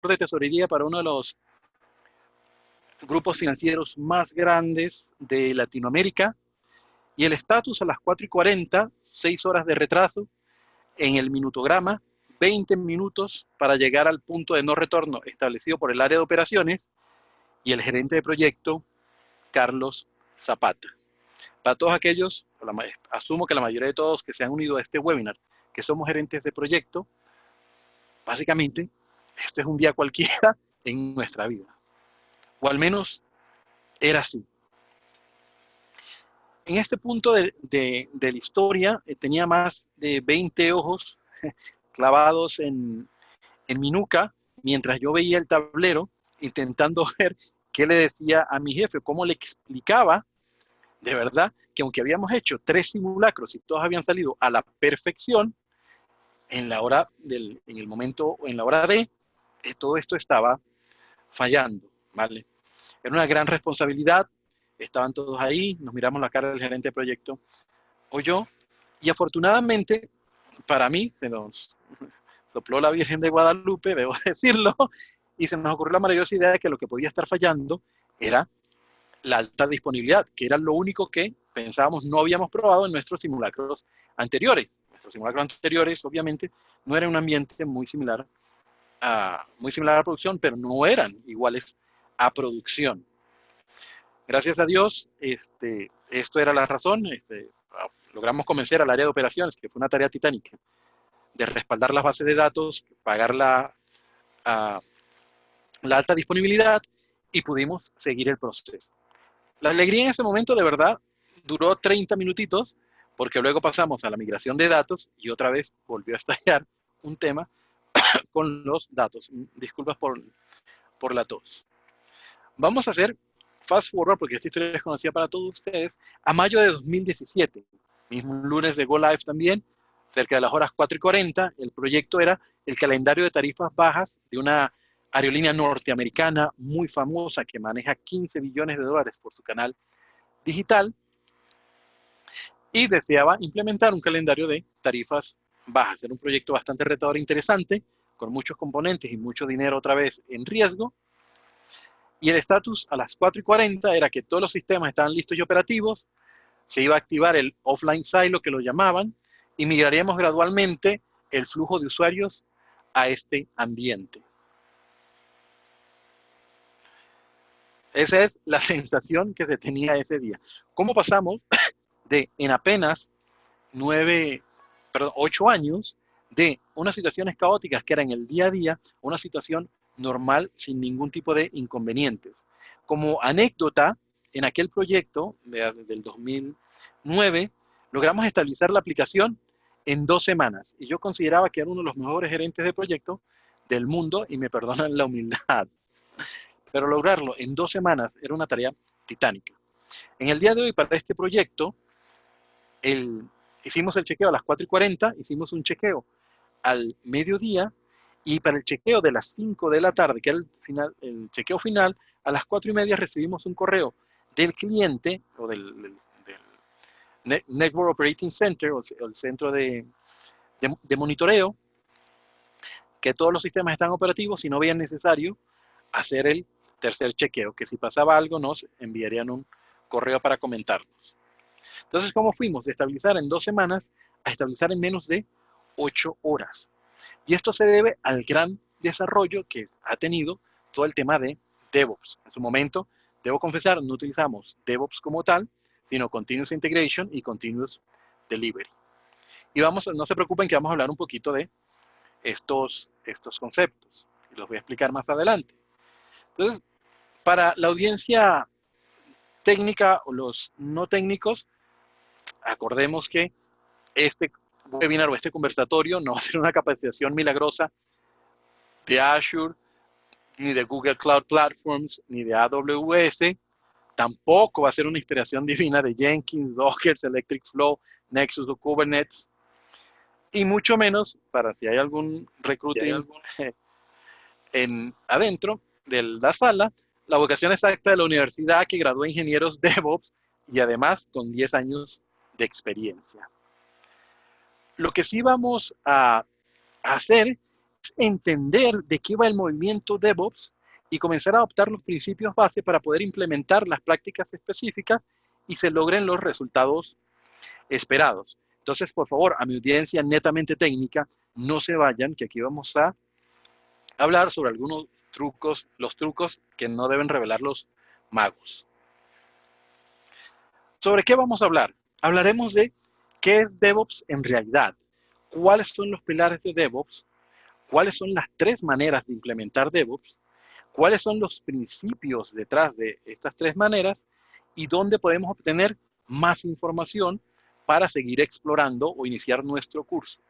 de tesorería para uno de los grupos financieros más grandes de Latinoamérica, y el estatus a las 4:40, 6 horas de retraso, en el minutograma, 20 minutos para llegar al punto de no retorno establecido por el área de operaciones, y el gerente de proyecto, Carlos Zapata. Para todos aquellos, asumo que la mayoría de todos que se han unido a este webinar, que somos gerentes de proyecto, básicamente, esto es un día cualquiera en nuestra vida. O al menos era así. En este punto de la historia, tenía más de 20 ojos clavados en mi nuca, mientras yo veía el tablero, intentando ver qué le decía a mi jefe, cómo le explicaba, de verdad, que aunque habíamos hecho 3 simulacros y todos habían salido a la perfección, en la hora en el momento, en la hora de, todo esto estaba fallando, ¿vale? Era una gran responsabilidad, estaban todos ahí, nos miramos la cara del gerente de proyecto o yo, y afortunadamente, para mí, se nos sopló la Virgen de Guadalupe, debo decirlo, y se nos ocurrió la maravillosa idea de que lo que podía estar fallando era la alta disponibilidad, que era lo único que pensábamos no habíamos probado en nuestros simulacros anteriores. Nuestros simulacros anteriores, obviamente, no era un ambiente muy similar a producción, pero no eran iguales a producción. Gracias a Dios, esto era la razón. Logramos convencer al área de operaciones, que fue una tarea titánica, de respaldar las bases de datos, pagar la alta disponibilidad, y pudimos seguir el proceso. La alegría en ese momento, de verdad, duró 30 minutitos, porque luego pasamos a la migración de datos y otra vez volvió a estallar un tema con los datos. Disculpas por la tos. Vamos a hacer fast forward, porque esta historia es conocida para todos ustedes, a mayo de 2017, mismo lunes de Go Live también, cerca de las horas 4:40. El proyecto era el calendario de tarifas bajas de una aerolínea norteamericana muy famosa que maneja 15 billones de dólares por su canal digital, y deseaba implementar un calendario de tarifas bajas. Era un proyecto bastante retador e interesante, con muchos componentes y mucho dinero otra vez en riesgo. Y el estatus a las 4:40 era que todos los sistemas estaban listos y operativos, se iba a activar el offline silo, que lo llamaban, y migraríamos gradualmente el flujo de usuarios a este ambiente. Esa es la sensación que se tenía ese día. ¿Cómo pasamos de, en apenas 8 años, de unas situaciones caóticas que eran el día a día, una situación normal sin ningún tipo de inconvenientes? Como anécdota, en aquel proyecto del 2009, logramos estabilizar la aplicación en 2 semanas. Y yo consideraba que era uno de los mejores gerentes de proyecto del mundo, y me perdonan la humildad. Pero lograrlo en 2 semanas era una tarea titánica. En el día de hoy, para este proyecto, hicimos el chequeo a las 4:40, hicimos un chequeo al mediodía, y para el chequeo de las 5 de la tarde, que era el chequeo final, a las 4:30 recibimos un correo del cliente, o del Network Operating Center, o el centro de monitoreo, que todos los sistemas están operativos y no veían necesario hacer el tercer chequeo, que si pasaba algo nos enviarían un correo para comentarnos. Entonces, ¿cómo fuimos de estabilizar en 2 semanas a estabilizar en menos de 8 horas? Y esto se debe al gran desarrollo que ha tenido todo el tema de DevOps. En su momento, debo confesar, no utilizamos DevOps como tal, sino Continuous Integration y Continuous Delivery. Y no se preocupen, que vamos a hablar un poquito de estos conceptos, y los voy a explicar más adelante. Entonces, para la audiencia técnica o los no técnicos, acordemos que este webinar o este conversatorio no va a ser una capacitación milagrosa de Azure, ni de Google Cloud Platforms, ni de AWS. Tampoco va a ser una inspiración divina de Jenkins, Docker, Electric Flow, Nexus o Kubernetes. Y mucho menos, para si hay algún recruiting adentro de la sala, la vocación exacta de la universidad, que gradúa ingenieros DevOps y además con 10 años de experiencia. Lo que sí vamos a hacer entender de qué va el movimiento DevOps y comenzar a adoptar los principios base para poder implementar las prácticas específicas y se logren los resultados esperados. Entonces, por favor, a mi audiencia netamente técnica, no se vayan, que aquí vamos a hablar sobre algunos trucos, los trucos que no deben revelar los magos. ¿Sobre qué vamos a hablar? Hablaremos de qué es DevOps en realidad, cuáles son los pilares de DevOps, cuáles son las 3 maneras de implementar DevOps, cuáles son los principios detrás de estas 3 maneras y dónde podemos obtener más información para seguir explorando o iniciar nuestro curso,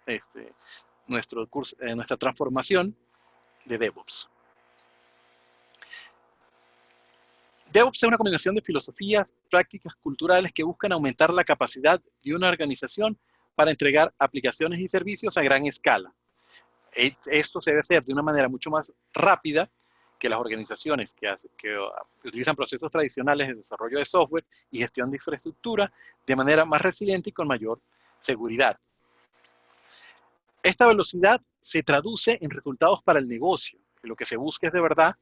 nuestra transformación de DevOps. DevOps es una combinación de filosofías, prácticas culturales que buscan aumentar la capacidad de una organización para entregar aplicaciones y servicios a gran escala. Esto se debe hacer de una manera mucho más rápida que las organizaciones que utilizan procesos tradicionales de desarrollo de software y gestión de infraestructura de manera más resiliente y con mayor seguridad. Esta velocidad se traduce en resultados para el negocio. Lo que se busca es de verdad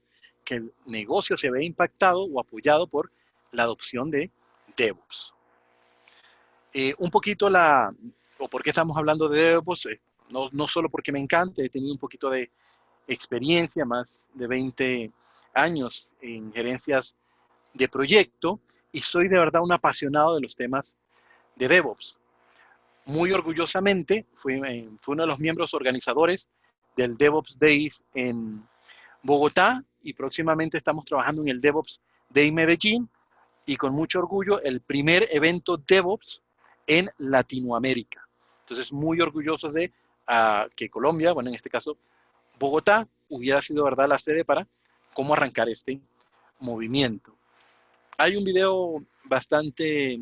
que el negocio se vea impactado o apoyado por la adopción de DevOps. Un poquito o por qué estamos hablando de DevOps, no solo porque me encanta, he tenido un poquito de experiencia, más de 20 años en gerencias de proyecto y soy de verdad un apasionado de los temas de DevOps. Muy orgullosamente fui uno de los miembros organizadores del DevOps Days en Bogotá y próximamente estamos trabajando en el DevOps Day Medellín y con mucho orgullo el primer evento DevOps en Latinoamérica. Entonces muy orgullosos de que Colombia, bueno en este caso Bogotá, hubiera sido verdad la sede para cómo arrancar este movimiento. Hay un video bastante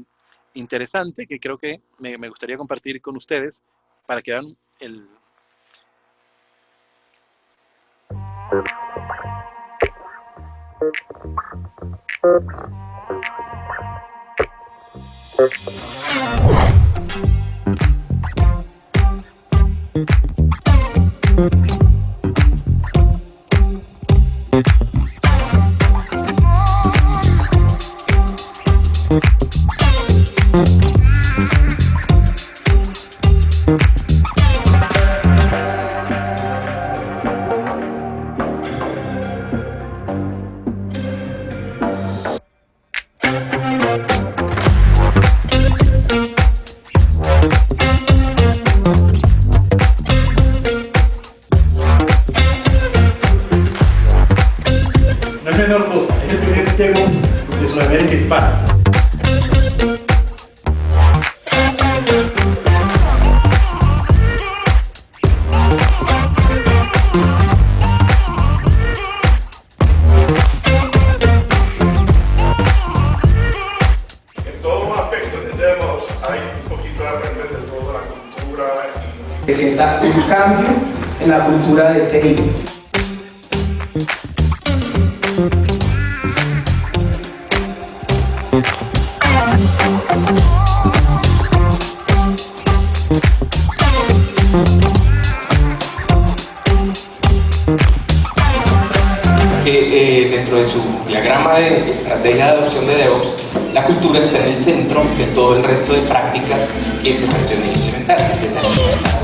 interesante que creo que me gustaría compartir con ustedes para que vean el... de Sudamérica hispana. En todos los aspectos de DevOps hay un poquito de aprender de toda la cultura. Que sienta un cambio en la cultura de TI. Que dentro de su diagrama de estrategia de adopción de DevOps, la cultura está en el centro de todo el resto de prácticas que se pretenden implementar, que se desean implementar.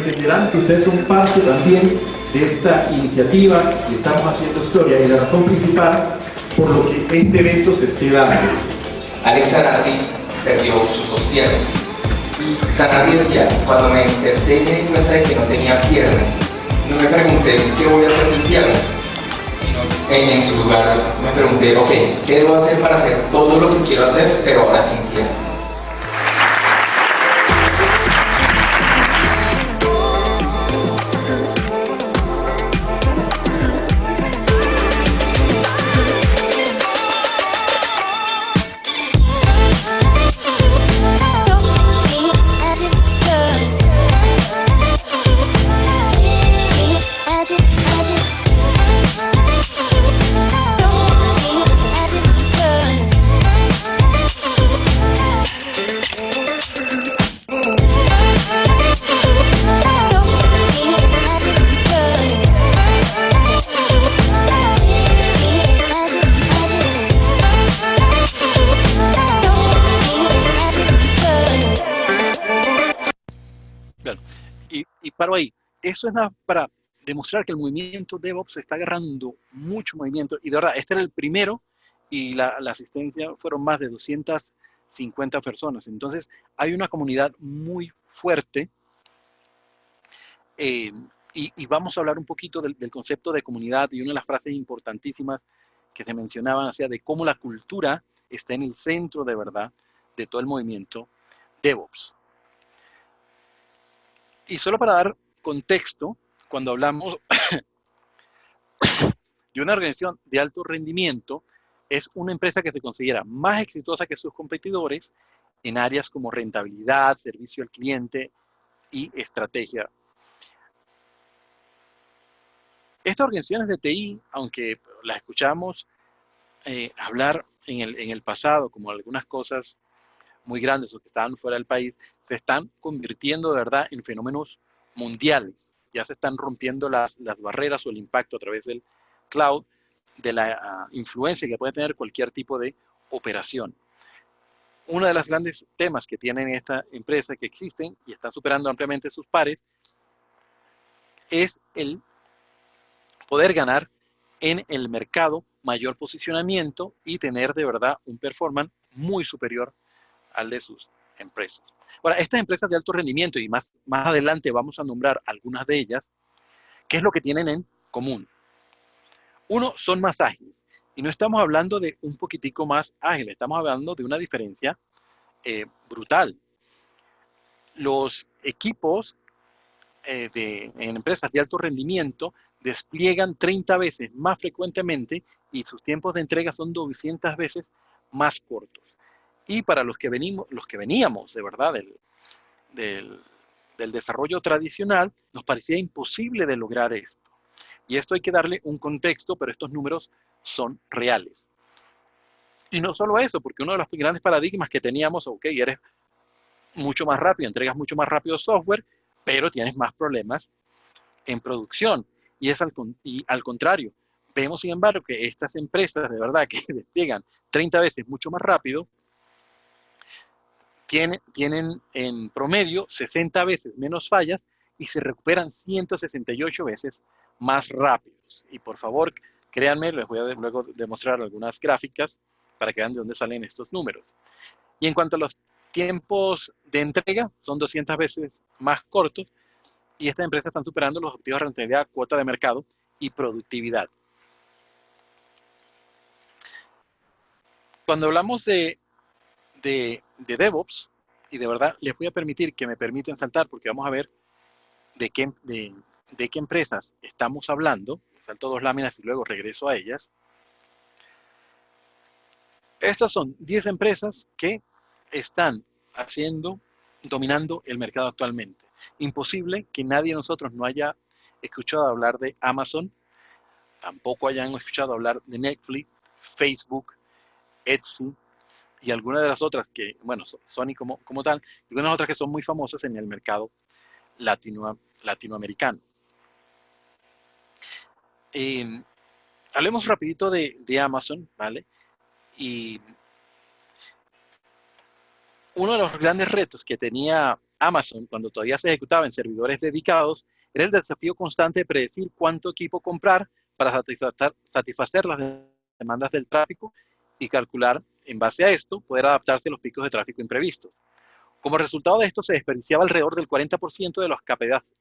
Entenderán que ustedes son parte también de esta iniciativa y estamos haciendo historia y la razón principal por lo que este evento se esté dando. Alex Zanardi perdió sus 2 piernas. Zanardi decía, cuando me desperté y me di cuenta de que no tenía piernas, no me pregunté qué voy a hacer sin piernas, sino en su lugar me pregunté, ok, ¿qué debo hacer para hacer todo lo que quiero hacer, pero ahora sin piernas? Claro. Y paro ahí. Eso es nada para demostrar que el movimiento DevOps está agarrando mucho movimiento. Y de verdad, este era el primero y la asistencia fueron más de 250 personas. Entonces, hay una comunidad muy fuerte. Y vamos a hablar un poquito del concepto de comunidad y una de las frases importantísimas que se mencionaban, o sea, de cómo la cultura está en el centro de verdad de todo el movimiento DevOps. Y solo para dar contexto, cuando hablamos de una organización de alto rendimiento, es una empresa que se considera más exitosa que sus competidores en áreas como rentabilidad, servicio al cliente y estrategia. Estas organizaciones de TI, aunque las escuchamos hablar en el pasado como algunas cosas muy grandes o que estaban fuera del país, se están convirtiendo de verdad en fenómenos mundiales. Ya se están rompiendo las barreras o el impacto a través del cloud, de la influencia que puede tener cualquier tipo de operación. Uno de los grandes temas que tienen esta empresa que existen y están superando ampliamente sus pares es el poder ganar en el mercado mayor posicionamiento y tener de verdad un performance muy superior al de sus empresas. Ahora, estas empresas de alto rendimiento, y más adelante vamos a nombrar algunas de ellas, ¿qué es lo que tienen en común? Uno, son más ágiles. Y no estamos hablando de un poquitico más ágil, estamos hablando de una diferencia brutal. Los equipos en empresas de alto rendimiento despliegan 30 veces más frecuentemente y sus tiempos de entrega son 200 veces más cortos. Y para los que veníamos de verdad del desarrollo tradicional, nos parecía imposible de lograr esto. Y esto hay que darle un contexto, pero estos números son reales. Y no solo eso, porque uno de los grandes paradigmas que teníamos, ok, eres mucho más rápido, entregas mucho más rápido software, pero tienes más problemas en producción. Y al contrario, vemos sin embargo que estas empresas de verdad que despliegan 30 veces mucho más rápido, tienen en promedio 60 veces menos fallas y se recuperan 168 veces más rápidos. Y por favor, créanme, les voy a luego demostrar algunas gráficas para que vean de dónde salen estos números. Y en cuanto a los tiempos de entrega, son 200 veces más cortos y estas empresas están superando los objetivos de rentabilidad, cuota de mercado y productividad. Cuando hablamos de DevOps, y de verdad les voy a permitir que me permiten saltar porque vamos a ver de qué empresas estamos hablando. Salto 2 láminas y luego regreso a ellas. Estas son 10 empresas que están dominando el mercado actualmente. Imposible que nadie de nosotros no haya escuchado hablar de Amazon, tampoco hayan escuchado hablar de Netflix, Facebook, Etsy, y algunas de las otras que, bueno, Sony como tal, y algunas otras que son muy famosas en el mercado latinoamericano. Hablemos rapidito de Amazon, ¿vale? Y uno de los grandes retos que tenía Amazon cuando todavía se ejecutaba en servidores dedicados era el desafío constante de predecir cuánto equipo comprar para satisfacer las demandas del tráfico y calcular, en base a esto, poder adaptarse a los picos de tráfico imprevistos. Como resultado de esto, se desperdiciaba alrededor del 40% de la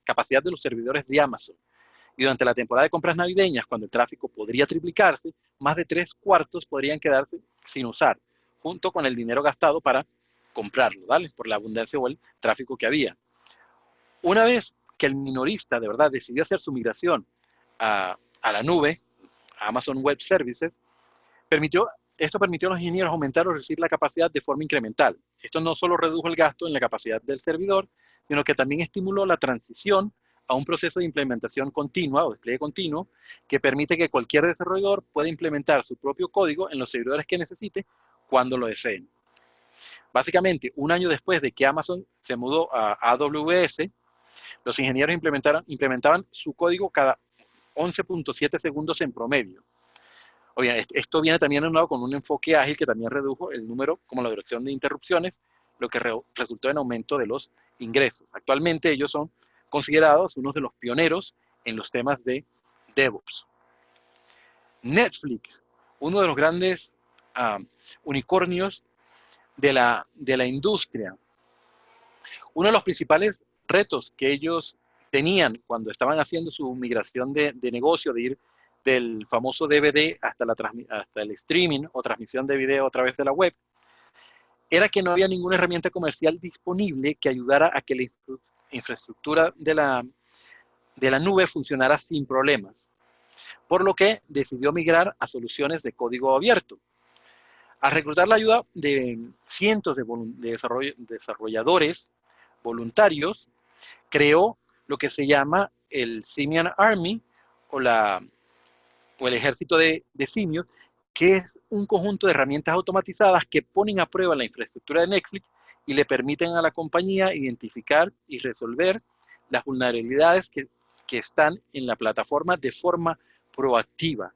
capacidad de los servidores de Amazon. Y durante la temporada de compras navideñas, cuando el tráfico podría triplicarse, más de 3/4 podrían quedarse sin usar, junto con el dinero gastado para comprarlo, ¿vale? Por la abundancia o el tráfico que había. Una vez que el minorista de verdad decidió hacer su migración a la nube, a Amazon Web Services, esto permitió a los ingenieros aumentar o reducir la capacidad de forma incremental. Esto no solo redujo el gasto en la capacidad del servidor, sino que también estimuló la transición a un proceso de implementación continua o despliegue continuo que permite que cualquier desarrollador pueda implementar su propio código en los servidores que necesite cuando lo deseen. Básicamente, un año después de que Amazon se mudó a AWS, los ingenieros implementaban su código cada 11.7 segundos en promedio. Oye, esto viene también aunado con un enfoque ágil que también redujo el número, como la duración de interrupciones lo que resultó en aumento de los ingresos. Actualmente ellos son considerados unos de los pioneros en los temas de DevOps. Netflix, uno de los grandes unicornios de la industria. Uno de los principales retos que ellos tenían cuando estaban haciendo su migración de negocio, de ir del famoso DVD hasta el streaming o transmisión de video a través de la web, era que no había ninguna herramienta comercial disponible que ayudara a que la infraestructura de la nube funcionara sin problemas, por lo que decidió migrar a soluciones de código abierto. Al reclutar la ayuda de cientos de desarrolladores voluntarios, creó lo que se llama el Simian Army o el ejército de simios, que es un conjunto de herramientas automatizadas que ponen a prueba la infraestructura de Netflix y le permiten a la compañía identificar y resolver las vulnerabilidades que están en la plataforma de forma proactiva.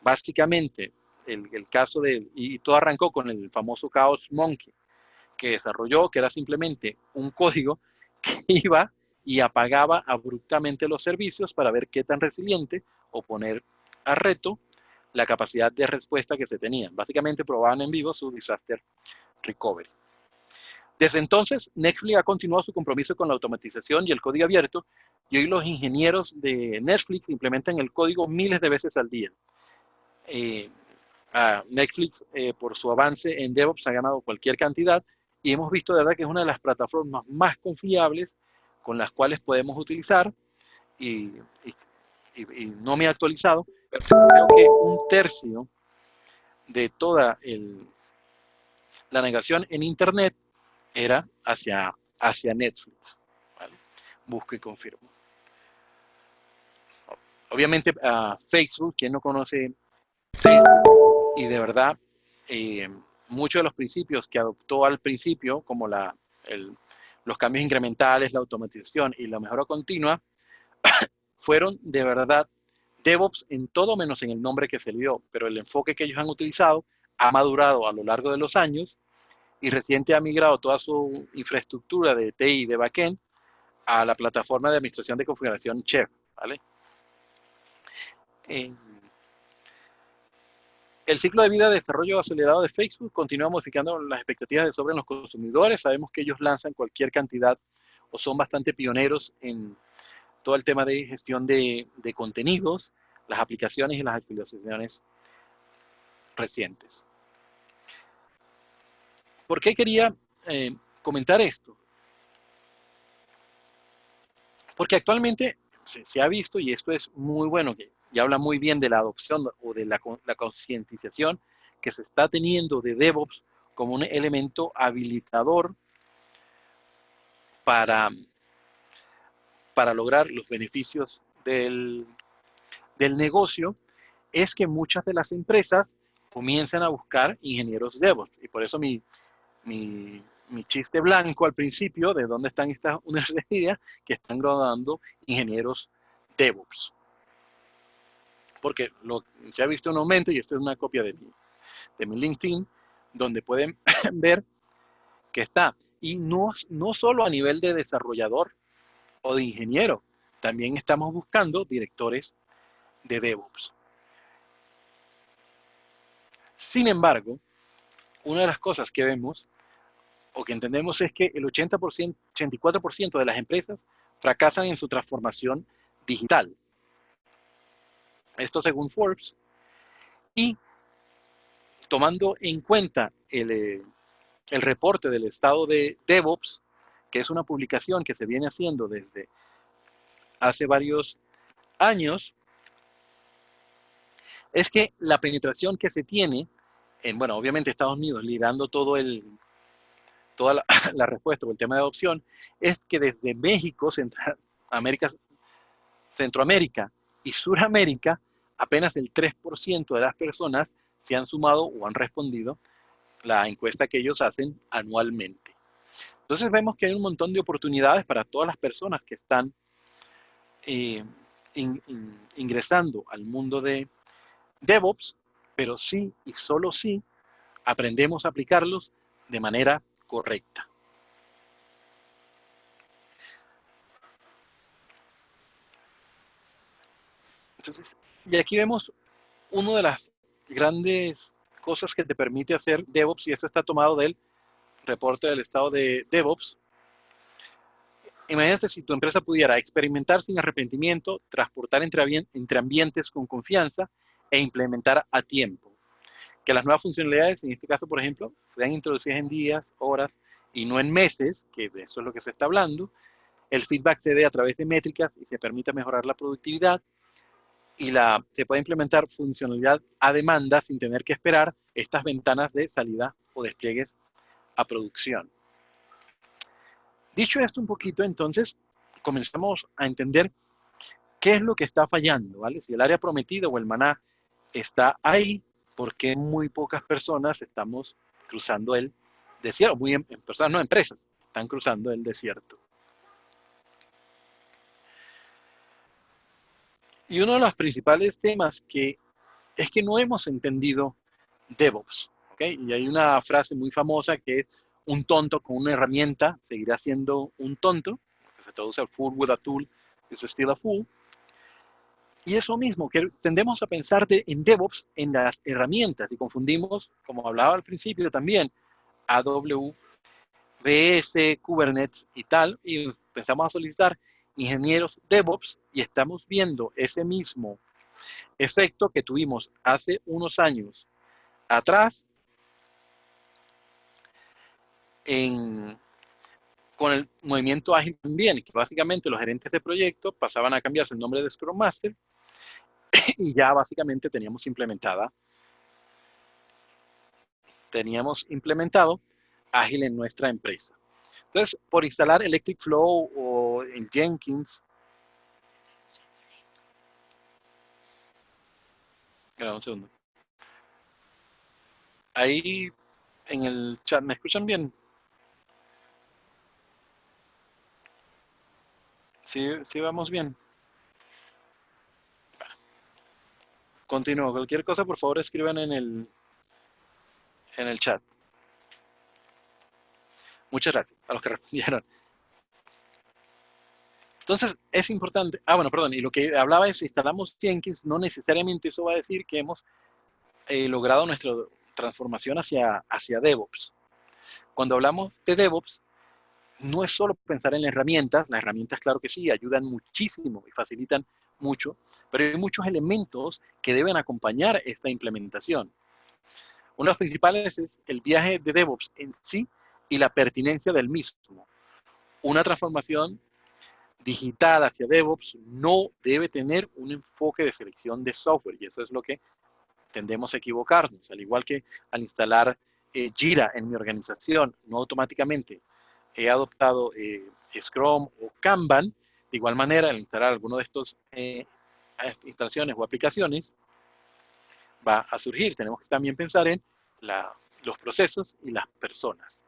Básicamente, el caso y todo arrancó con el famoso Chaos Monkey, que desarrolló, que era simplemente un código que iba y apagaba abruptamente los servicios para ver qué tan resiliente o poner a reto la capacidad de respuesta que se tenía. Básicamente probaban en vivo su disaster recovery. Desde entonces, Netflix ha continuado su compromiso con la automatización y el código abierto, y hoy los ingenieros de Netflix implementan el código miles de veces al día. Netflix, por su avance en DevOps, ha ganado cualquier cantidad, y hemos visto de verdad que es una de las plataformas más confiables con las cuales podemos utilizar, y no me he actualizado, pero creo que un tercio de toda la navegación en Internet era hacia Netflix. ¿Vale? Busco y confirmo. Obviamente Facebook, quien no conoce Facebook, y de verdad muchos de los principios que adoptó al principio, como los cambios incrementales, la automatización y la mejora continua, fueron de verdad DevOps en todo menos en el nombre que se le dio, pero el enfoque que ellos han utilizado ha madurado a lo largo de los años, y reciente ha migrado toda su infraestructura de TI y de backend a la plataforma de administración de configuración Chef, ¿vale? El ciclo de vida de desarrollo acelerado de Facebook continúa modificando las expectativas sobre los consumidores. Sabemos que ellos lanzan cualquier cantidad o son bastante pioneros en todo el tema de gestión de contenidos, las aplicaciones y las actualizaciones recientes. ¿Por qué quería comentar esto? Porque actualmente se ha visto, y esto es muy bueno, que ya habla muy bien de la adopción o de la concientización que se está teniendo de DevOps como un elemento habilitador para lograr los beneficios del negocio, es que muchas de las empresas comienzan a buscar ingenieros DevOps. Y por eso mi chiste blanco al principio de dónde están estas universidades que están graduando ingenieros DevOps. Porque se ha visto un aumento, y esto es una copia de mi LinkedIn, donde pueden ver que está. Y no solo a nivel de desarrollador o de ingeniero, también estamos buscando directores de DevOps. Sin embargo, una de las cosas que vemos o que entendemos es que el 84% de las empresas fracasan en su transformación digital. Esto según Forbes. Y tomando en cuenta el reporte del estado de DevOps, que es una publicación que se viene haciendo desde hace varios años, es que la penetración que se tiene bueno, obviamente Estados Unidos liderando toda la respuesta o el tema de adopción, es que desde México, Centroamérica y Suramérica, apenas el 3% de las personas se han sumado o han respondido la encuesta que ellos hacen anualmente. Entonces vemos que hay un montón de oportunidades para todas las personas que están ingresando al mundo de DevOps, pero sí y solo sí aprendemos a aplicarlos de manera correcta. Entonces, y aquí vemos una de las grandes cosas que te permite hacer DevOps, y eso está tomado del reporte del estado de DevOps. Imagínate si tu empresa pudiera experimentar sin arrepentimiento, transportar entre ambientes con confianza e implementar a tiempo. Que las nuevas funcionalidades, en este caso, por ejemplo, sean introducidas en días, horas y no en meses, que de eso es lo que se está hablando. El feedback se dé a través de métricas y se permita mejorar la productividad. Y se puede implementar funcionalidad a demanda sin tener que esperar estas ventanas de salida o despliegues a producción. Dicho esto un poquito, entonces comenzamos a entender qué es lo que está fallando, ¿vale? Si el área prometida o el maná está ahí, ¿por qué muy pocas personas estamos cruzando el desierto? Personas, no empresas, están cruzando el desierto. Y uno de los principales temas es que no hemos entendido DevOps, ¿ok? Y hay una frase muy famosa que es: un tonto con una herramienta seguirá siendo un tonto, que se traduce a fool with a tool is still a fool. Y eso mismo, que tendemos a pensar en DevOps en las herramientas y confundimos, como hablaba al principio también, AWS, Kubernetes y tal, y pensamos a solicitar ingenieros DevOps y estamos viendo ese mismo efecto que tuvimos hace unos años atrás con el movimiento ágil también, que básicamente los gerentes de proyecto pasaban a cambiarse el nombre de Scrum Master y ya básicamente teníamos implementado ágil en nuestra empresa. Entonces, por instalar Electric Flow o en Jenkins, un segundo. Ahí en el chat, ¿me escuchan bien? Sí vamos bien. Continúo. Cualquier cosa, por favor, escriban en el chat. Muchas gracias a los que respondieron. Entonces, es importante. Bueno, perdón. Y lo que hablaba es, si instalamos Jenkins, no necesariamente eso va a decir que hemos logrado nuestra transformación hacia DevOps. Cuando hablamos de DevOps, no es solo pensar en las herramientas claro que sí, ayudan muchísimo y facilitan mucho, pero hay muchos elementos que deben acompañar esta implementación. Uno de los principales es el viaje de DevOps en sí y la pertinencia del mismo. Una transformación digital hacia DevOps no debe tener un enfoque de selección de software, y eso es lo que tendemos a equivocarnos. Al igual que al instalar Jira en mi organización, no automáticamente he adoptado Scrum o Kanban. De igual manera, al instalar alguno de estos instalaciones o aplicaciones, va a surgir. Tenemos que también pensar en los procesos y las personas.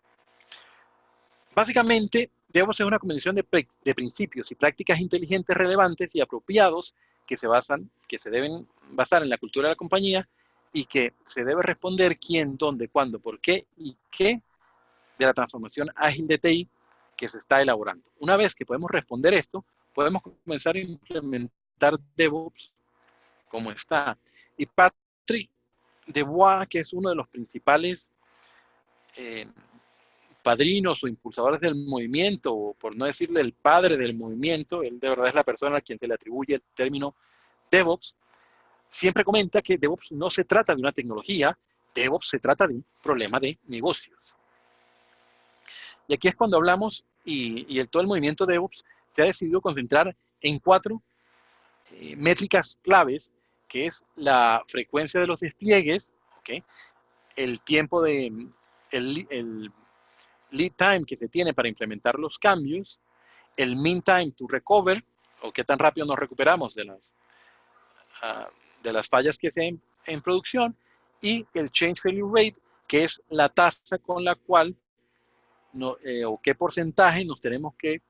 Básicamente, DevOps es una combinación de principios y prácticas inteligentes, relevantes y apropiados que se deben basar en la cultura de la compañía y que se debe responder quién, dónde, cuándo, por qué y qué de la transformación ágil de TI que se está elaborando. Una vez que podemos responder esto, podemos comenzar a implementar DevOps como está. Y Patrick Debois, que es uno de los principales padrinos o impulsadores del movimiento, o por no decirle el padre del movimiento, él de verdad es la persona a quien se le atribuye el término DevOps, siempre comenta que DevOps no se trata de una tecnología, DevOps se trata de un problema de negocios. Y aquí es cuando hablamos, y todo el movimiento DevOps se ha decidido concentrar en 4 métricas claves, que es la frecuencia de los despliegues, ¿okay? El tiempo el lead time que se tiene para implementar los cambios, el mean time to recover, o qué tan rápido nos recuperamos de las fallas que se en producción, y el change failure rate, que es la tasa con la cual o qué porcentaje nos tenemos que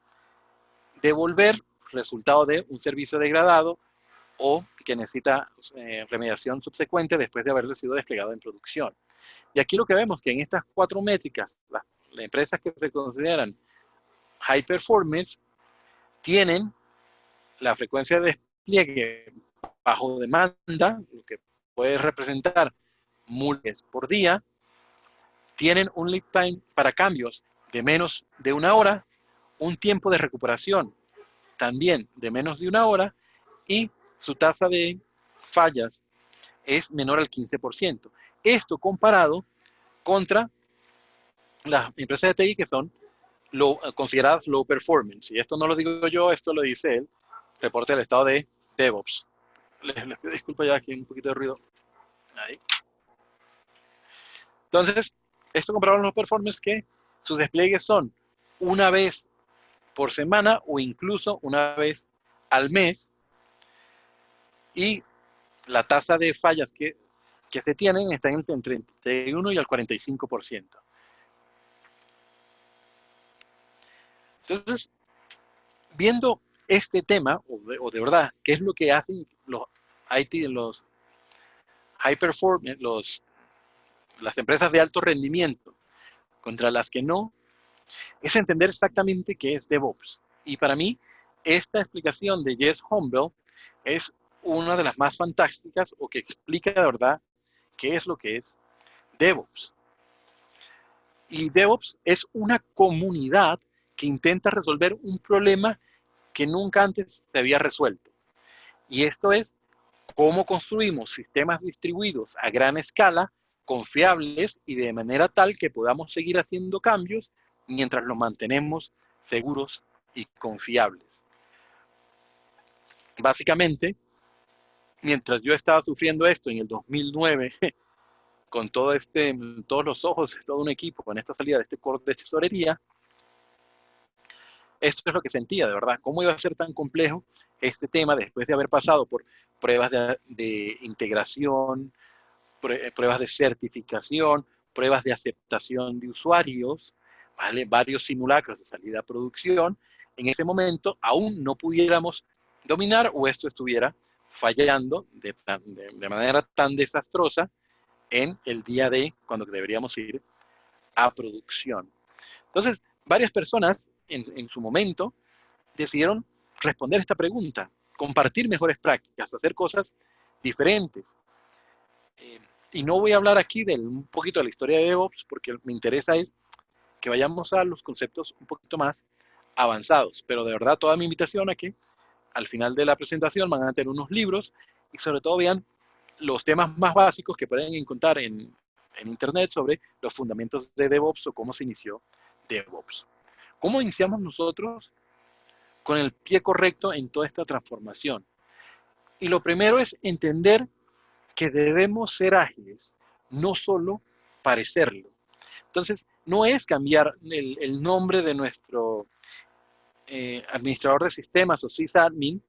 devolver resultado de un servicio degradado o que necesita remediación subsecuente después de haber sido desplegado en producción. Y aquí lo que vemos que en estas 4 métricas, las empresas que se consideran high performance tienen la frecuencia de despliegue bajo demanda, lo que puede representar múltiples por día, tienen un lead time para cambios de menos de 1 hora, un tiempo de recuperación también de menos de 1 hora, y su tasa de fallas es menor al 15%. Esto comparado contra las empresas de TI que son consideradas low performance. Y esto no lo digo yo, esto lo dice el reporte del estado de DevOps. Les pido disculpas, ya aquí hay un poquito de ruido. Ahí. Entonces, esto comparado con los performance que sus despliegues son una vez por semana o incluso una vez al mes, y la tasa de fallas que se tienen está entre el 31 y el 45%. Entonces, viendo este tema, o de verdad, qué es lo que hacen los IT, los high performance, las empresas de alto rendimiento contra las que no, es entender exactamente qué es DevOps. Y para mí, esta explicación de Jess Humble es una de las más fantásticas, o que explica de verdad qué es lo que es DevOps. Y DevOps es una comunidad que intenta resolver un problema que nunca antes se había resuelto. Y esto es cómo construimos sistemas distribuidos a gran escala, confiables y de manera tal que podamos seguir haciendo cambios mientras los mantenemos seguros y confiables. Básicamente, mientras yo estaba sufriendo esto en el 2009, con todos los ojos de todo un equipo, con esta salida de este core de tesorería, esto es lo que sentía, de verdad. ¿Cómo iba a ser tan complejo este tema después de haber pasado por pruebas de integración, pruebas de certificación, pruebas de aceptación de usuarios, ¿vale? Varios simulacros de salida a producción? En ese momento aún no pudiéramos dominar, o esto estuviera fallando de manera tan desastrosa en el día de cuando deberíamos ir a producción. Entonces, varias personas en su momento decidieron responder esta pregunta, compartir mejores prácticas, hacer cosas diferentes. Y no voy a hablar aquí un poquito de la historia de DevOps, porque me interesa es que vayamos a los conceptos un poquito más avanzados. Pero de verdad, toda mi invitación a que al final de la presentación van a tener unos libros y sobre todo vean los temas más básicos que pueden encontrar en Internet sobre los fundamentos de DevOps o cómo se inició DevOps. ¿Cómo iniciamos nosotros con el pie correcto en toda esta transformación? Y lo primero es entender que debemos ser ágiles, no solo parecerlo. Entonces, no es cambiar el nombre de nuestro administrador de sistemas o sysadmin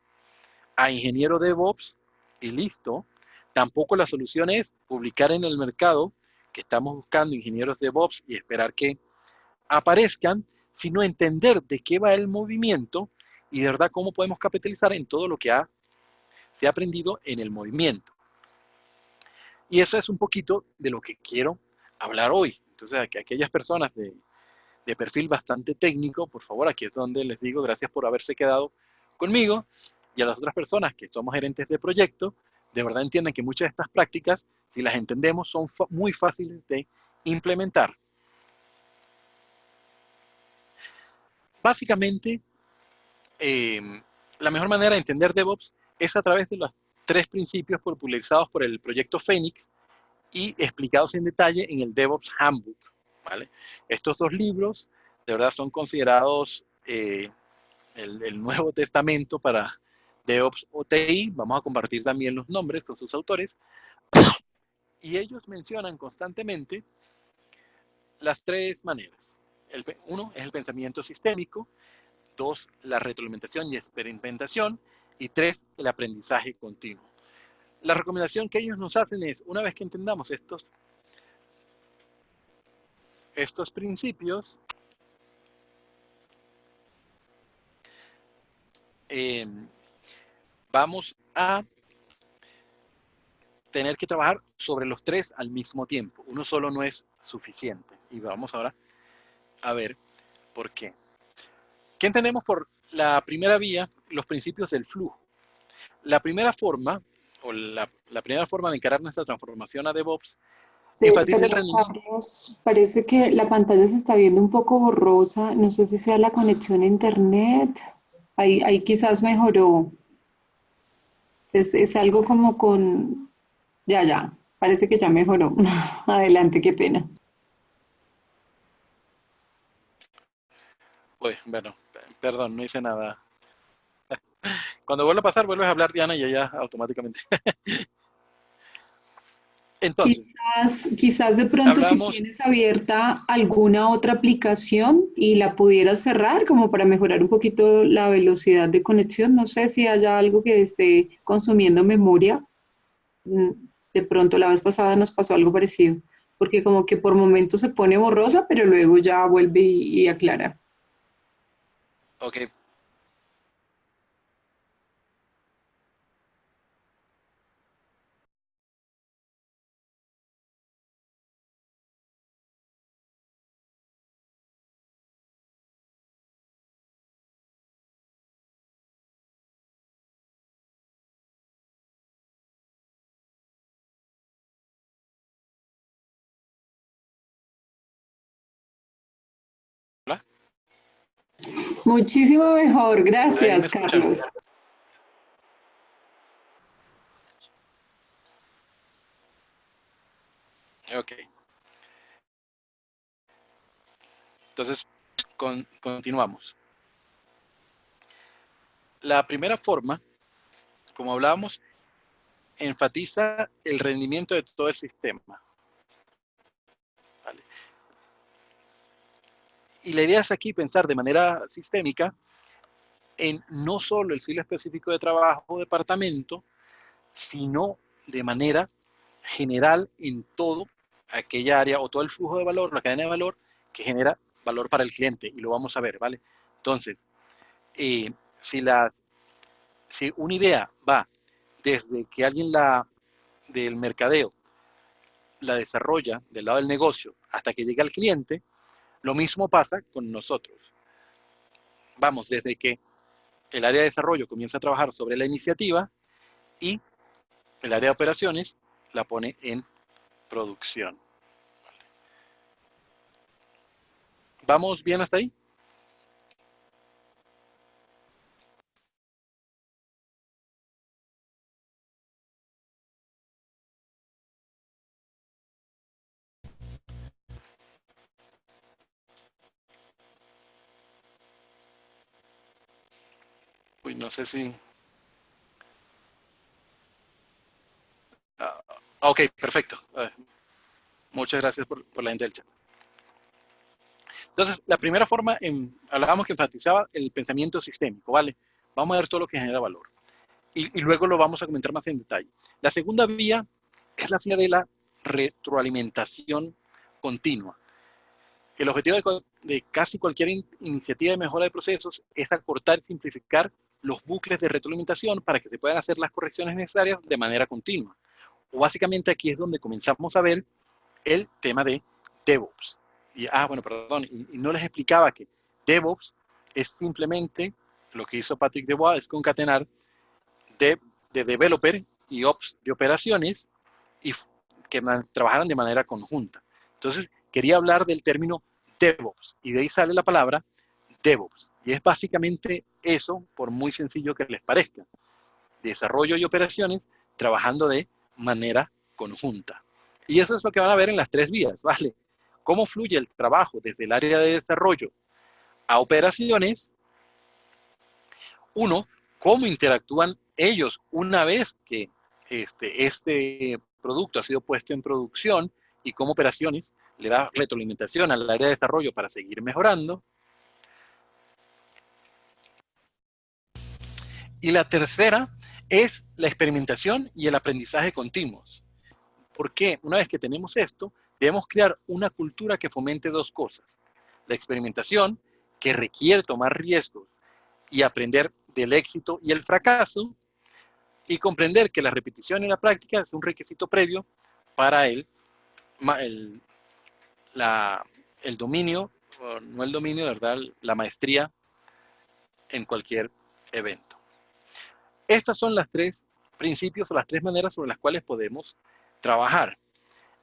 a ingeniero DevOps y listo. Tampoco la solución es publicar en el mercado que estamos buscando ingenieros DevOps y esperar que aparezcan, sino entender de qué va el movimiento y de verdad cómo podemos capitalizar en todo lo que se ha aprendido en el movimiento. Y eso es un poquito de lo que quiero hablar hoy. Entonces, aquellas personas de perfil bastante técnico, por favor, aquí es donde les digo gracias por haberse quedado conmigo, y a las otras personas que somos gerentes de proyecto, de verdad entiendan que muchas de estas prácticas, si las entendemos, son muy fáciles de implementar. Básicamente, la mejor manera de entender DevOps es a través de los 3 principios popularizados por el proyecto Fénix y explicados en detalle en el DevOps Handbook, ¿vale? Estos 2 libros, de verdad, son considerados el Nuevo Testamento para DevOps o TI. Vamos a compartir también los nombres con sus autores. Y ellos mencionan constantemente las 3 maneras. 1 es el pensamiento sistémico, 2, la retroalimentación y experimentación, y 3, el aprendizaje continuo. La recomendación que ellos nos hacen es, una vez que entendamos estos principios, vamos a tener que trabajar sobre los 3 al mismo tiempo. Uno solo no es suficiente. Y vamos ahora a ver por qué. ¿Qué entendemos por la primera vía? Los principios del flujo. La primera forma o la primera forma de encarar nuestra transformación a DevOps, Sí, enfatiza el pero rendimiento. Carlos, parece que la pantalla se está viendo un poco borrosa. No sé si sea la conexión a internet. Ahí quizás mejoró. Es algo como con... Ya. Parece que ya mejoró. Adelante, qué pena. Uy, bueno, perdón, no hice nada. Cuando vuelva a pasar, vuelves a hablar, Diana, y ya automáticamente. Entonces, Quizás de pronto si hablamos, tienes abierta alguna otra aplicación y la pudieras cerrar como para mejorar un poquito la velocidad de conexión. No sé si haya algo que esté consumiendo memoria. Mm, De pronto la vez pasada nos pasó algo parecido, porque como que por momentos se pone borrosa, pero luego ya vuelve y aclara. ok, hola, Muchísimo mejor, ahí me gracias, escuchan. Carlos. Ok, entonces continuamos. La primera forma, como hablábamos, enfatiza el rendimiento de todo el sistema. ¿Vale? Y la idea es aquí pensar de manera sistémica en no solo el ciclo específico de trabajo o departamento, sino de manera general en todo aquella área o todo el flujo de valor, la cadena de valor que genera valor para el cliente. Y lo vamos a ver, ¿vale? Entonces, eh, si, si una idea va desde que alguien del mercadeo la desarrolla del lado del negocio hasta que llega al cliente, lo mismo pasa con nosotros. Vamos desde que el área de desarrollo comienza a trabajar sobre la iniciativa y el área de operaciones la pone en producción. ¿Vamos bien hasta ahí? Uy, no sé si... Ah, ok, perfecto. Muchas gracias por la gente del chat. Entonces, la primera forma, hablábamos que enfatizaba el pensamiento sistémico, ¿vale? Vamos a ver todo lo que genera valor. Y luego lo vamos a comentar más en detalle. La segunda vía es la vía de la retroalimentación continua. El objetivo de casi cualquier iniciativa de mejora de procesos es acortar y simplificar los bucles de retroalimentación para que se puedan hacer las correcciones necesarias de manera continua. O básicamente aquí es donde comenzamos a ver el tema de DevOps. Bueno, perdón, y no les explicaba que DevOps es simplemente lo que hizo Patrick Debois, es concatenar de developer y ops de operaciones y que trabajaran de manera conjunta. Entonces, quería hablar del término DevOps y de ahí sale la palabra DevOps. Y es básicamente eso, por muy sencillo que les parezca. Desarrollo y operaciones trabajando de manera conjunta. Y eso es lo que van a ver en las tres vías, ¿vale? Cómo fluye el trabajo desde el área de desarrollo a operaciones. Uno, cómo interactúan ellos una vez que este producto ha sido puesto en producción y cómo operaciones le da retroalimentación al área de desarrollo para seguir mejorando. Y la tercera es la experimentación y el aprendizaje continuos. Porque una vez que tenemos esto, debemos crear una cultura que fomente dos cosas. La experimentación, que requiere tomar riesgos y aprender del éxito y el fracaso, y comprender que la repetición y la práctica es un requisito previo para el dominio, no el dominio, ¿verdad? La maestría en cualquier evento. Estas son las tres principios o las 3 maneras sobre las cuales podemos trabajar.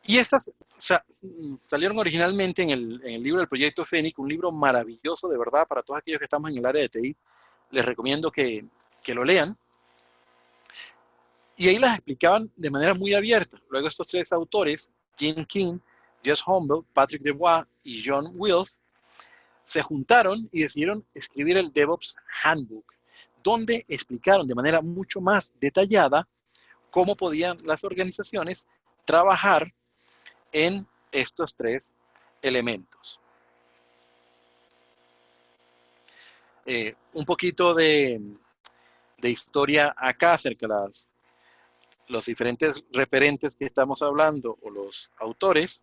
Y estas salieron originalmente en el libro del Proyecto Fénix, un libro maravilloso, de verdad, para todos aquellos que estamos en el área de TI. Les recomiendo que lo lean. Y ahí las explicaban de manera muy abierta. Luego estos 3 autores, Jim King, Jess Humble, Patrick Debois y John Wills, se juntaron y decidieron escribir el DevOps Handbook, donde explicaron de manera mucho más detallada cómo podían las organizaciones trabajar en estos 3 elementos. Un poquito de historia acá acerca de los diferentes referentes que estamos hablando o los autores,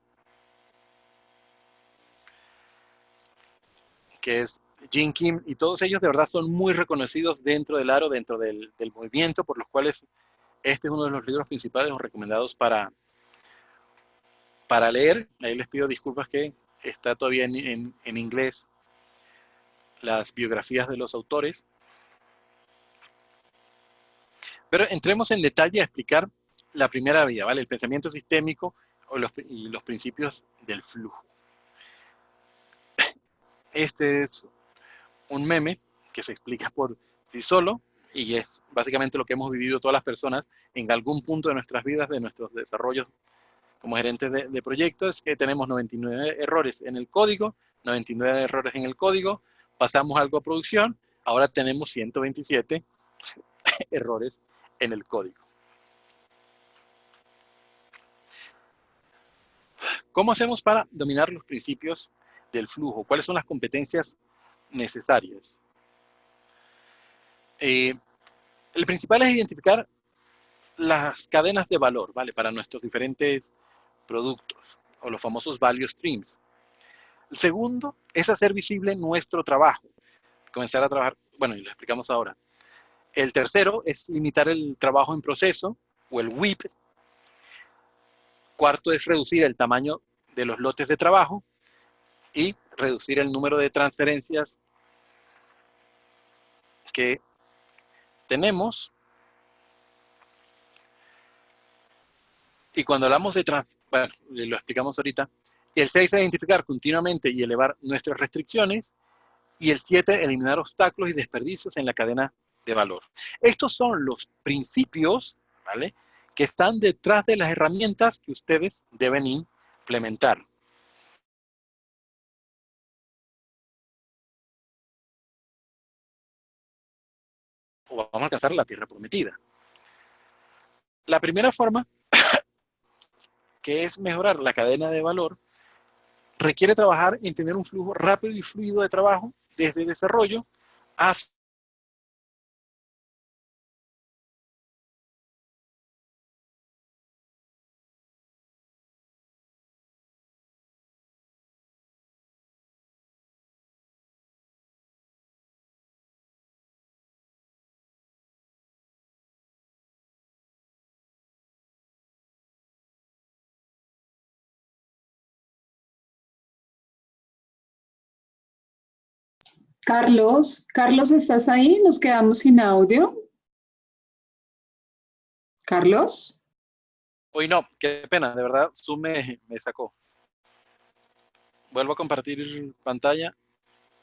que es Jim Kim, y todos ellos de verdad son muy reconocidos dentro del aro, dentro del movimiento, por los cuales este es uno de los libros principales o recomendados para leer. Ahí les pido disculpas que está todavía en inglés las biografías de los autores. Pero entremos en detalle a explicar la primera vía, ¿vale? El pensamiento sistémico y los principios del flujo. Este es un meme que se explica por sí solo y es básicamente lo que hemos vivido todas las personas en algún punto de nuestras vidas, de nuestros desarrollos como gerentes de proyectos, que tenemos 99 errores en el código, 99 errores en el código, pasamos algo a producción, ahora tenemos 127 errores en el código. ¿Cómo hacemos para dominar los principios del flujo? ¿Cuáles son las competencias necesarias? El principal es identificar las cadenas de valor, ¿vale? Para nuestros diferentes productos, o los famosos value streams. El segundo es hacer visible nuestro trabajo. Comenzar a trabajar, bueno, y lo explicamos ahora. El tercero es limitar el trabajo en proceso, o el WIP. Cuarto es reducir el tamaño de los lotes de trabajo y reducir el número de transferencias que tenemos. Y cuando hablamos de bueno, lo explicamos ahorita. El 6 es identificar continuamente y elevar nuestras restricciones. Y el 7, eliminar obstáculos y desperdicios en la cadena de valor. Estos son los principios, ¿vale?, que están detrás de las herramientas que ustedes deben implementar. O vamos a alcanzar la tierra prometida. La primera forma, que es mejorar la cadena de valor, requiere trabajar en tener un flujo rápido y fluido de trabajo desde desarrollo hasta Carlos, Carlos, ¿estás ahí? Nos quedamos sin audio. Carlos. Hoy no, qué pena, de verdad, Zoom me sacó. Vuelvo a compartir pantalla.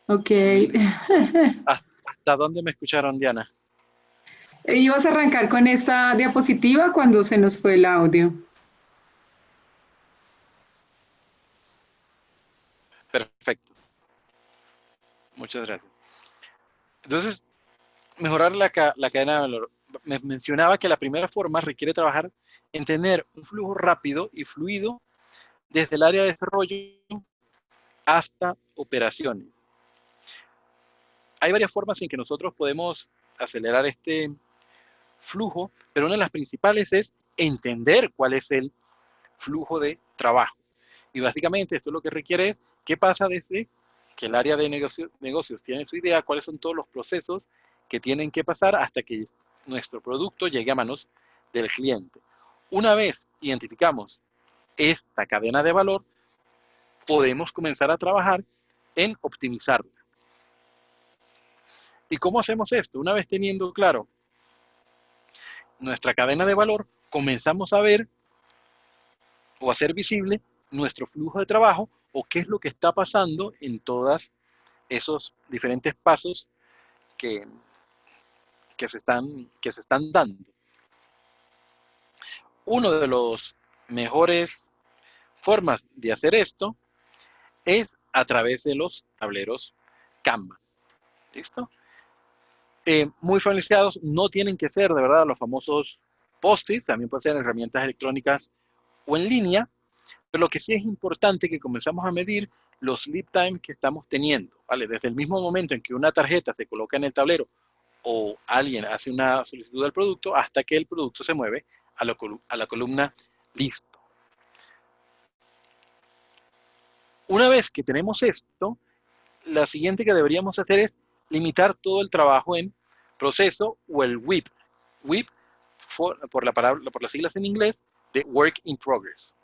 Ok. ¿Hasta dónde me escucharon, Diana? Ibas a arrancar con esta diapositiva cuando se nos fue el audio. Perfecto. Muchas gracias. Entonces, mejorar la cadena de valor. Me mencionaba que la primera forma requiere trabajar en tener un flujo rápido y fluido desde el área de desarrollo hasta operaciones. Hay varias formas en que nosotros podemos acelerar este flujo, pero una de las principales es entender cuál es el flujo de trabajo. Y básicamente esto lo que requiere es qué pasa desde que el área de negocios tiene su idea, cuáles son todos los procesos que tienen que pasar hasta que nuestro producto llegue a manos del cliente. Una vez identificamos esta cadena de valor, podemos comenzar a trabajar en optimizarla. ¿Y cómo hacemos esto? Una vez teniendo claro nuestra cadena de valor, comenzamos a ver o hacer visible nuestro flujo de trabajo o qué es lo que está pasando en todos esos diferentes pasos que, que se están dando. Uno de los mejores formas de hacer esto es a través de los tableros Kanban. ¿Listo? Muy familiarizados, no tienen que ser de verdad los famosos post-it, también pueden ser herramientas electrónicas o en línea, pero lo que sí es importante que comenzamos a medir los lead time que estamos teniendo, ¿vale? Desde el mismo momento en que una tarjeta se coloca en el tablero o alguien hace una solicitud del producto hasta que el producto se mueve a la columna listo. Una vez que tenemos esto, la siguiente que deberíamos hacer es limitar todo el trabajo en proceso o el WIP. WIP por las siglas en inglés de Work in Progress.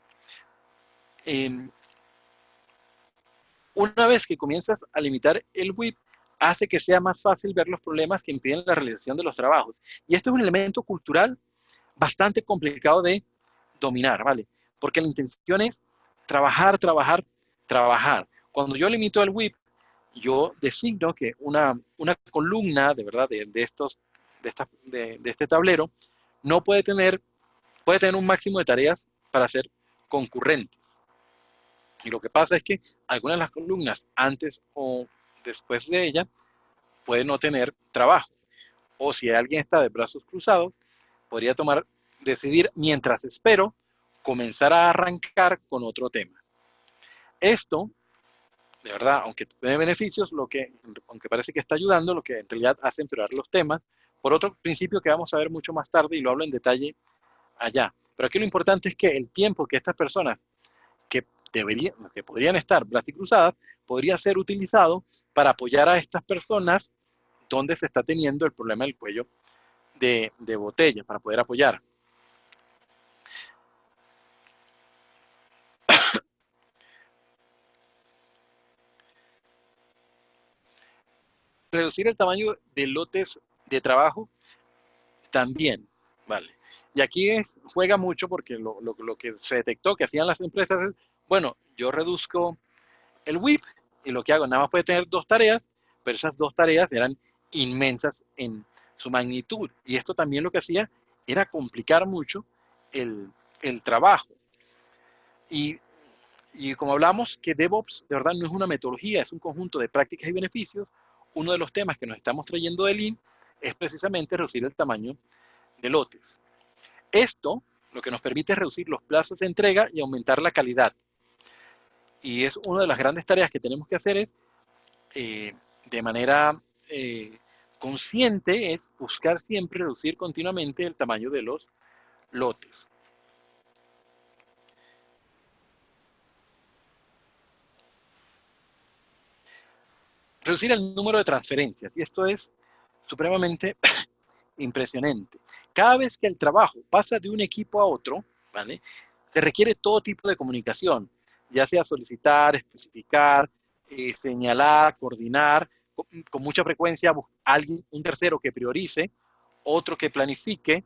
Una vez que comienzas a limitar el WIP, hace que sea más fácil ver los problemas que impiden la realización de los trabajos. Y esto es un elemento cultural bastante complicado de dominar, ¿vale? Porque la intención es trabajar, trabajar, trabajar. Cuando yo limito el WIP, yo designo que una columna, de verdad, de este tablero, no puede tener un máximo de tareas para ser concurrentes. Y lo que pasa es que algunas de las columnas, antes o después de ella, pueden no tener trabajo. O si alguien está de brazos cruzados, podría decidir, mientras espero, comenzar a arrancar con otro tema. Esto, de verdad, aunque tiene beneficios, aunque parece que está ayudando, lo que en realidad hace empeorar los temas, por otro principio que vamos a ver mucho más tarde, y lo hablo en detalle allá. Pero aquí lo importante es que el tiempo que estas personas que podrían estar cruzadas, podría ser utilizado para apoyar a estas personas donde se está teniendo el problema del cuello de botella, para poder apoyar. Reducir el tamaño de lotes de trabajo también, ¿vale? Y aquí juega mucho porque lo que se detectó que hacían las empresas es, bueno, yo reduzco el WIP y lo que hago, nada más puede tener 2 tareas, pero esas 2 tareas eran inmensas en su magnitud. Y esto también lo que hacía era complicar mucho el trabajo. Y como hablamos que DevOps de verdad no es una metodología, es un conjunto de prácticas y beneficios, uno de los temas que nos estamos trayendo de Lean es precisamente reducir el tamaño de lotes. Esto lo que nos permite es reducir los plazos de entrega y aumentar la calidad. Y es una de las grandes tareas que tenemos que hacer es, de manera consciente, es buscar siempre reducir continuamente el tamaño de los lotes. Reducir el número de transferencias, y esto es supremamente impresionante. Cada vez que el trabajo pasa de un equipo a otro, ¿vale? Se requiere todo tipo de comunicación, ya sea solicitar, especificar, señalar, coordinar, con mucha frecuencia un tercero que priorice, otro que planifique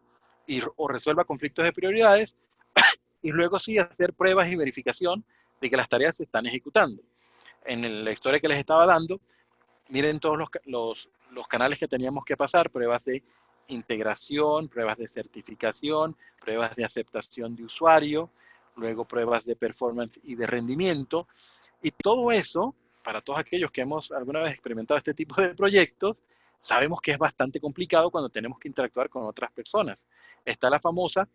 o resuelva conflictos de prioridades, y luego sí hacer pruebas y verificación de que las tareas se están ejecutando. En la historia que les estaba dando, miren todos los canales que teníamos que pasar, pruebas de integración, pruebas de certificación, pruebas de aceptación de usuario, luego pruebas de performance y de rendimiento. Y todo eso, para todos aquellos que hemos alguna vez experimentado este tipo de proyectos, sabemos que es bastante complicado cuando tenemos que interactuar con otras personas. Está la famosa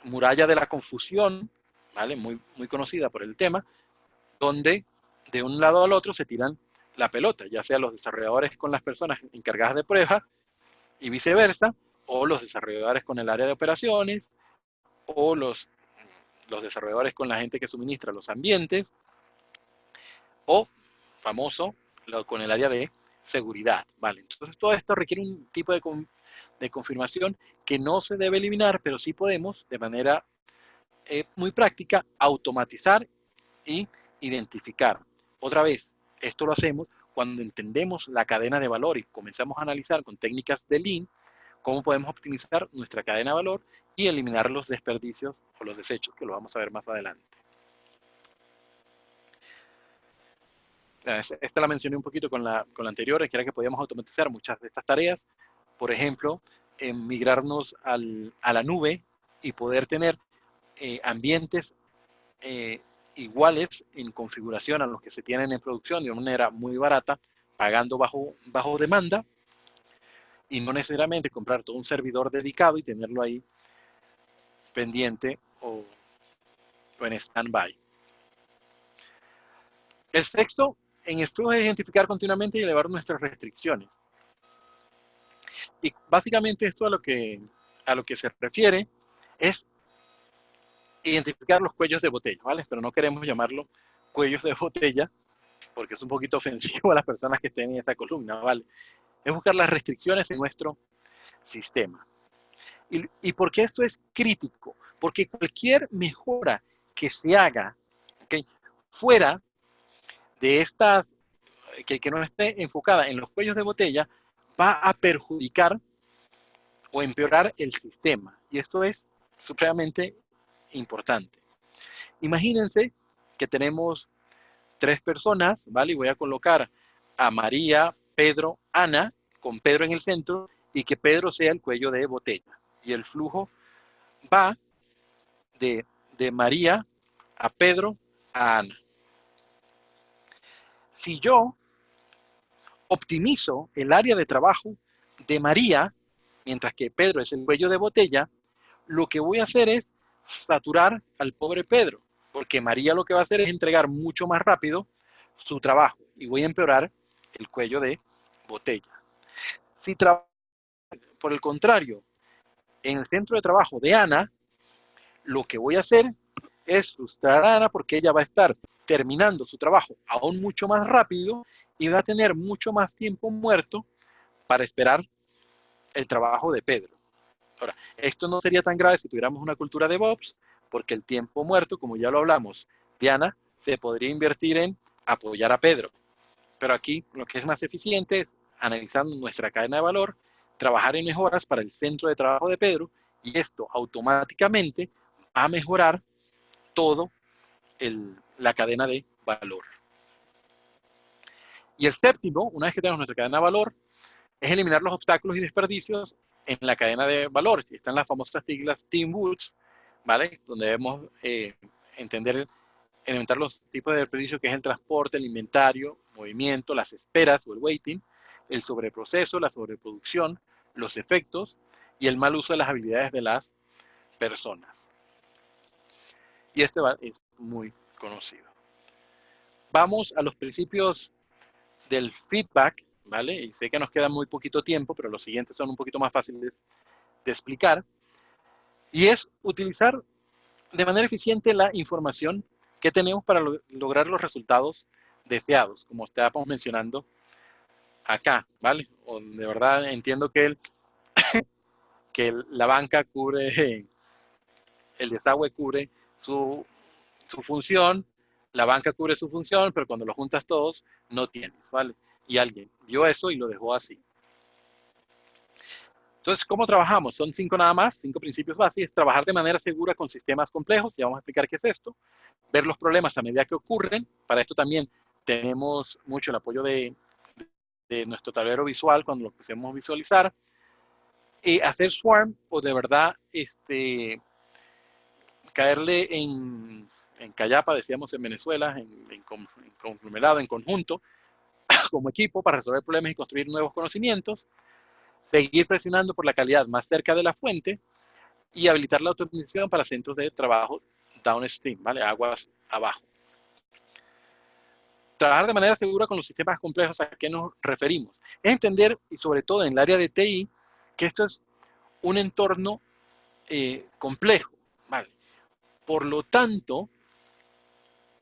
muralla de la confusión, ¿vale? Muy conocida por el tema, donde de un lado al otro se tiran la pelota, ya sea los desarrolladores con las personas encargadas de pruebas y viceversa, o los desarrolladores con el área de operaciones, o los desarrolladores con la gente que suministra los ambientes, o famoso con el área de seguridad, ¿vale? Entonces todo esto requiere un tipo de confirmación que no se debe eliminar, pero sí podemos de manera muy práctica automatizar y identificar. Otra vez, esto lo hacemos cuando entendemos la cadena de valor y comenzamos a analizar con técnicas de Lean cómo podemos optimizar nuestra cadena de valor y eliminar los desperdicios o los desechos, que lo vamos a ver más adelante. Esta la mencioné un poquito con la anterior, que era que podíamos automatizar muchas de estas tareas. Por ejemplo, migrarnos a la nube y poder tener ambientes iguales en configuración a los que se tienen en producción de una manera muy barata, pagando bajo demanda, y no necesariamente comprar todo un servidor dedicado y tenerlo ahí pendiente o en stand-by. El sexto en esto es identificar continuamente y elevar nuestras restricciones. Y básicamente esto a lo que se refiere es identificar los cuellos de botella, ¿vale? Pero no queremos llamarlo cuellos de botella porque es un poquito ofensivo a las personas que estén en esta columna, ¿vale? Es buscar las restricciones en nuestro sistema. ¿Y por qué esto es crítico? Porque cualquier mejora que se haga, ¿okay?, fuera de estas, que no esté enfocada en los cuellos de botella, va a perjudicar o empeorar el sistema. Y esto es supremamente importante. Imagínense que tenemos 3 personas, ¿vale? Y voy a colocar a María, Pedro, Ana, con Pedro en el centro, y que Pedro sea el cuello de botella. Y el flujo va de María a Pedro a Ana. Si yo optimizo el área de trabajo de María, mientras que Pedro es el cuello de botella, lo que voy a hacer es saturar al pobre Pedro, porque María lo que va a hacer es entregar mucho más rápido su trabajo y voy a empeorar el cuello de botella. Si trabajo, por el contrario, en el centro de trabajo de Ana, lo que voy a hacer es frustrar a Ana porque ella va a estar terminando su trabajo aún mucho más rápido y va a tener mucho más tiempo muerto para esperar el trabajo de Pedro. Ahora, esto no sería tan grave si tuviéramos una cultura de DevOps, porque el tiempo muerto, como ya lo hablamos, de Ana, se podría invertir en apoyar a Pedro. Pero aquí lo que es más eficiente es, analizando nuestra cadena de valor, trabajar en mejoras para el centro de trabajo de Pedro, y esto automáticamente va a mejorar todo la cadena de valor. Y el séptimo, una vez que tenemos nuestra cadena de valor, es eliminar los obstáculos y desperdicios en la cadena de valor. Están las famosas siglas Team Woods, ¿vale? Donde debemos elementar los tipos de desperdicios, que es el transporte, el inventario, movimiento, las esperas o el waiting, el sobreproceso, la sobreproducción, los efectos y el mal uso de las habilidades de las personas. Y este es muy conocido. Vamos a los principios del feedback, ¿vale? Y sé que nos queda muy poquito tiempo, pero los siguientes son un poquito más fáciles de explicar. Y es utilizar de manera eficiente la información que tenemos para lograr los resultados deseados, como estábamos mencionando acá, ¿vale? O de verdad entiendo que la banca cubre, el desagüe cubre su función, la banca cubre su función, pero cuando lo juntas todos, no tienes, ¿vale? Y alguien vio eso y lo dejó así. Entonces, ¿cómo trabajamos? Son 5 nada más, 5 principios básicos. Trabajar de manera segura con sistemas complejos, ya vamos a explicar qué es esto. Ver los problemas a medida que ocurren. Para esto también tenemos mucho el apoyo de nuestro tablero visual cuando lo empecemos a visualizar. Hacer swarm o de verdad caerle en callapa, decíamos en Venezuela, en conglomerado, en conjunto, como equipo para resolver problemas y construir nuevos conocimientos. Seguir presionando por la calidad más cerca de la fuente y habilitar la automatización para centros de trabajo downstream, ¿vale? Aguas abajo. Trabajar de manera segura con los sistemas complejos, ¿a qué nos referimos? Es entender, y sobre todo en el área de TI, que esto es un entorno complejo, ¿vale? Por lo tanto,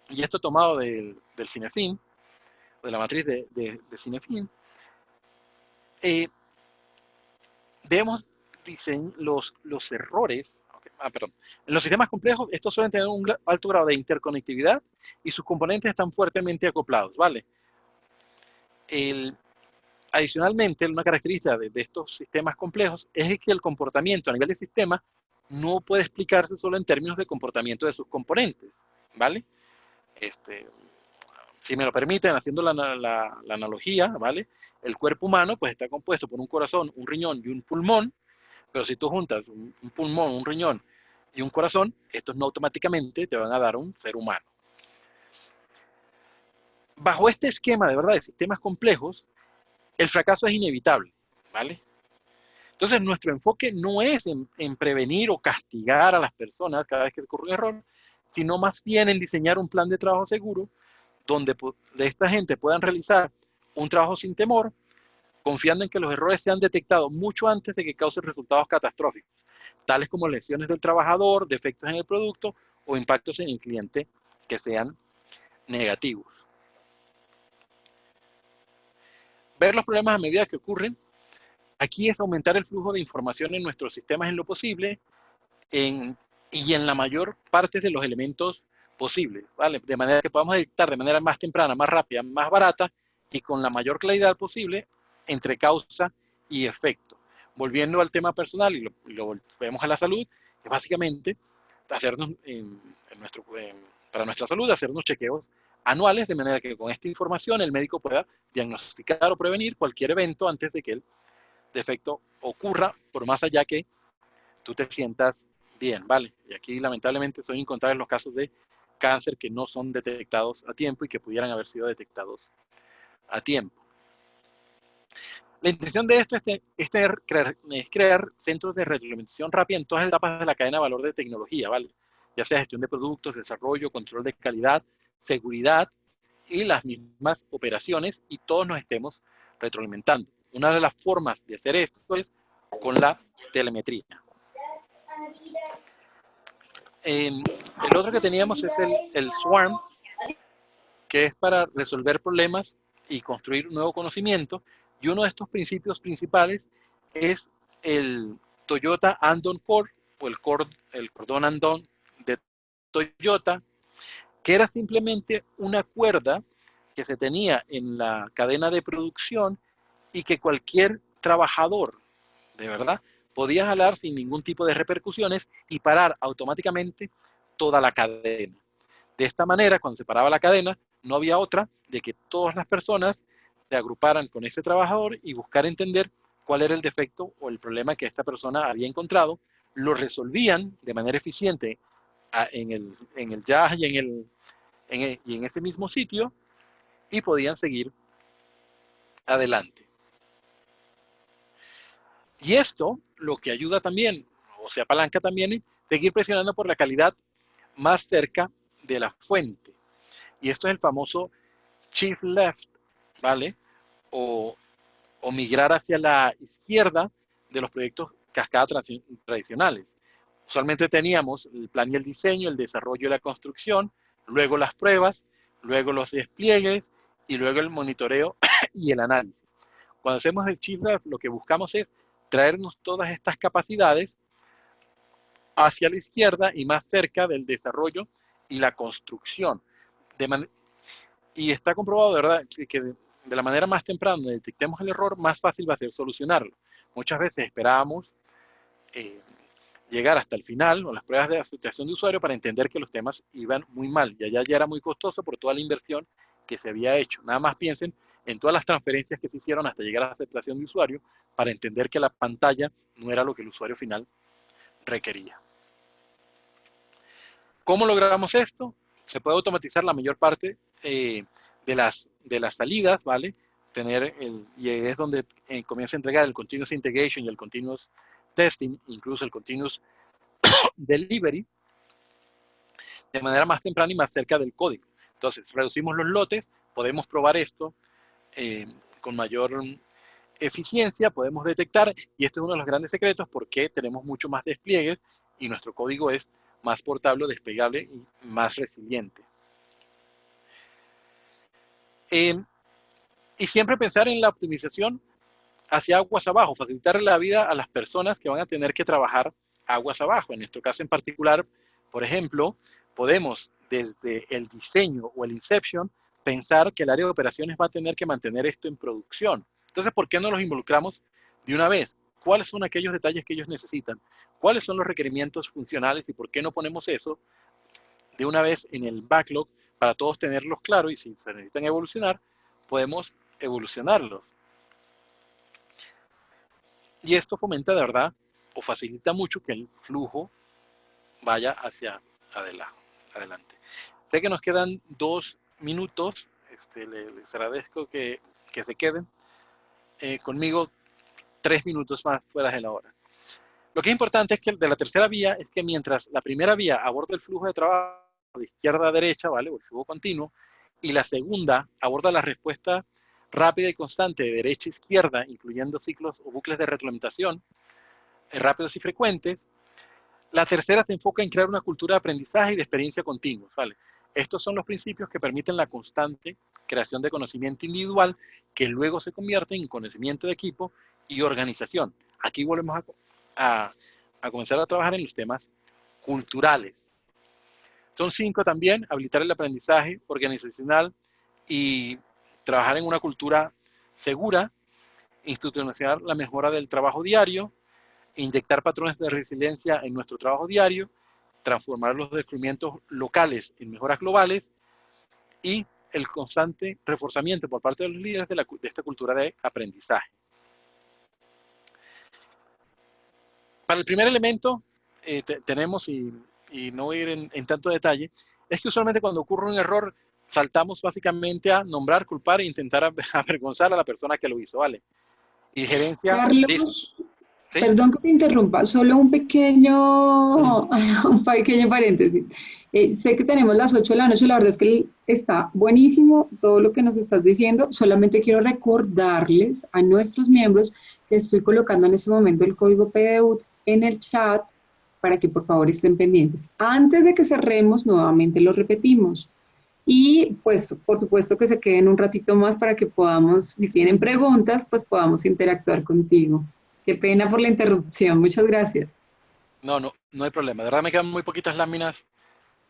y esto tomado del Cinefin, de la matriz de Cinefin, debemos diseñar los errores. Perdón. En los sistemas complejos, estos suelen tener un alto grado de interconectividad y sus componentes están fuertemente acoplados, ¿vale? Adicionalmente, una característica de estos sistemas complejos es que el comportamiento a nivel de sistema no puede explicarse solo en términos de comportamiento de sus componentes, ¿vale? Si me lo permiten, haciendo la analogía, ¿vale? El cuerpo humano pues está compuesto por un corazón, un riñón y un pulmón, pero si tú juntas un pulmón, un riñón y un corazón, estos no automáticamente te van a dar un ser humano. Bajo este esquema de verdad de sistemas complejos, el fracaso es inevitable, ¿vale? Entonces, nuestro enfoque no es en prevenir o castigar a las personas cada vez que ocurre un error, sino más bien en diseñar un plan de trabajo seguro donde esta gente puedan realizar un trabajo sin temor, confiando en que los errores sean detectados mucho antes de que causen resultados catastróficos, tales como lesiones del trabajador, defectos en el producto o impactos en el cliente que sean negativos. Ver los problemas a medida que ocurren. Aquí es aumentar el flujo de información en nuestros sistemas en lo posible y en la mayor parte de los elementos posibles, ¿vale? De manera que podamos detectar de manera más temprana, más rápida, más barata y con la mayor claridad posible entre causa y efecto. Volviendo al tema personal y lo vemos a la salud, es básicamente hacernos para nuestra salud, hacernos chequeos anuales, de manera que con esta información el médico pueda diagnosticar o prevenir cualquier evento antes de que el defecto ocurra, por más allá que tú te sientas bien, ¿vale? Y aquí lamentablemente son incontables los casos de cáncer que no son detectados a tiempo y que pudieran haber sido detectados a tiempo. La intención de esto es crear centros de retroalimentación rápida en todas las etapas de la cadena de valor de tecnología, ¿vale? Ya sea gestión de productos, desarrollo, control de calidad, seguridad y las mismas operaciones, y todos nos estemos retroalimentando. Una de las formas de hacer esto es con la telemetría. El otro que teníamos es el SWARM, que es para resolver problemas y construir nuevo conocimiento. Y uno de estos principios principales es el Toyota Andon Core, o el cordón Andon de Toyota, que era simplemente una cuerda que se tenía en la cadena de producción y que cualquier trabajador, de verdad, podía jalar sin ningún tipo de repercusiones y parar automáticamente toda la cadena. De esta manera, cuando se paraba la cadena, no había otra de que todas las personas se agruparan con ese trabajador y buscar entender cuál era el defecto o el problema que esta persona había encontrado, lo resolvían de manera eficiente en el jazz y en ese mismo sitio, y podían seguir adelante. Y esto lo que ayuda también, o se apalanca también, es seguir presionando por la calidad más cerca de la fuente. Y esto es el famoso shift left, ¿vale? O migrar hacia la izquierda de los proyectos cascada tradicionales. Usualmente teníamos el plan y el diseño, el desarrollo y la construcción, luego las pruebas, luego los despliegues y luego el monitoreo y el análisis. Cuando hacemos el shift left, lo que buscamos es traernos todas estas capacidades hacia la izquierda y más cerca del desarrollo y la construcción. Y está comprobado, de verdad, que de la manera más temprana donde detectemos el error, más fácil va a ser solucionarlo. Muchas veces esperábamos llegar hasta el final o las pruebas de aceptación de usuario para entender que los temas iban muy mal, y allá ya era muy costoso por toda la inversión que se había hecho. Nada más piensen en todas las transferencias que se hicieron hasta llegar a la aceptación de usuario para entender que la pantalla no era lo que el usuario final requería. ¿Cómo logramos esto? Se puede automatizar la mayor parte de las salidas, ¿vale? Y es donde comienza a entregar el Continuous Integration y el Continuous Testing, incluso el Continuous Delivery, de manera más temprana y más cerca del código. Entonces, reducimos los lotes, podemos probar esto con mayor eficiencia, podemos detectar, y este es uno de los grandes secretos, porque tenemos mucho más despliegues y nuestro código es más portable, desplegable y más resiliente. Y siempre pensar en la optimización hacia aguas abajo, facilitar la vida a las personas que van a tener que trabajar aguas abajo. En nuestro caso en particular, por ejemplo, podemos desde el diseño o el inception pensar que el área de operaciones va a tener que mantener esto en producción. Entonces, ¿por qué no los involucramos de una vez? ¿Cuáles son aquellos detalles que ellos necesitan? ¿Cuáles son los requerimientos funcionales y por qué no ponemos eso de una vez en el backlog para todos tenerlos claros? Y si se necesitan evolucionar, podemos evolucionarlos. Y esto fomenta de verdad o facilita mucho que el flujo vaya hacia adelante. Sé que nos quedan 2 minutos. Les agradezco que se queden conmigo 3 minutos más fuera de la hora. Lo que es importante es que de la tercera vía es que mientras la primera vía aborda el flujo de trabajo de izquierda a derecha, ¿vale? O el flujo continuo, y la segunda aborda la respuesta rápida y constante de derecha a izquierda, incluyendo ciclos o bucles de retroalimentación rápidos y frecuentes, la tercera se enfoca en crear una cultura de aprendizaje y de experiencia continua, ¿vale? Estos son los principios que permiten la constante creación de conocimiento individual que luego se convierte en conocimiento de equipo y organización. Aquí volvemos a comenzar a trabajar en los temas culturales. Son 5 también: habilitar el aprendizaje organizacional y trabajar en una cultura segura, institucionalizar la mejora del trabajo diario, inyectar patrones de resiliencia en nuestro trabajo diario, transformar los descubrimientos locales en mejoras globales y el constante reforzamiento por parte de los líderes de esta cultura de aprendizaje. Para el primer elemento tenemos, y no voy a ir en tanto detalle, es que usualmente cuando ocurre un error saltamos básicamente a nombrar, culpar e intentar avergonzar a la persona que lo hizo, ¿vale? Y gerencia Carlos, ¿sí? perdón que te interrumpa, solo un pequeño paréntesis. Sé que tenemos las 8 de la noche, la verdad es que está buenísimo todo lo que nos estás diciendo. Solamente quiero recordarles a nuestros miembros que estoy colocando en este momento el código PDEUT en el chat para que por favor estén pendientes. Antes de que cerremos, nuevamente lo repetimos. Y pues por supuesto que se queden un ratito más para que podamos, si tienen preguntas, pues podamos interactuar contigo. Qué pena por la interrupción, muchas gracias. No hay problema. De verdad me quedan muy poquitas láminas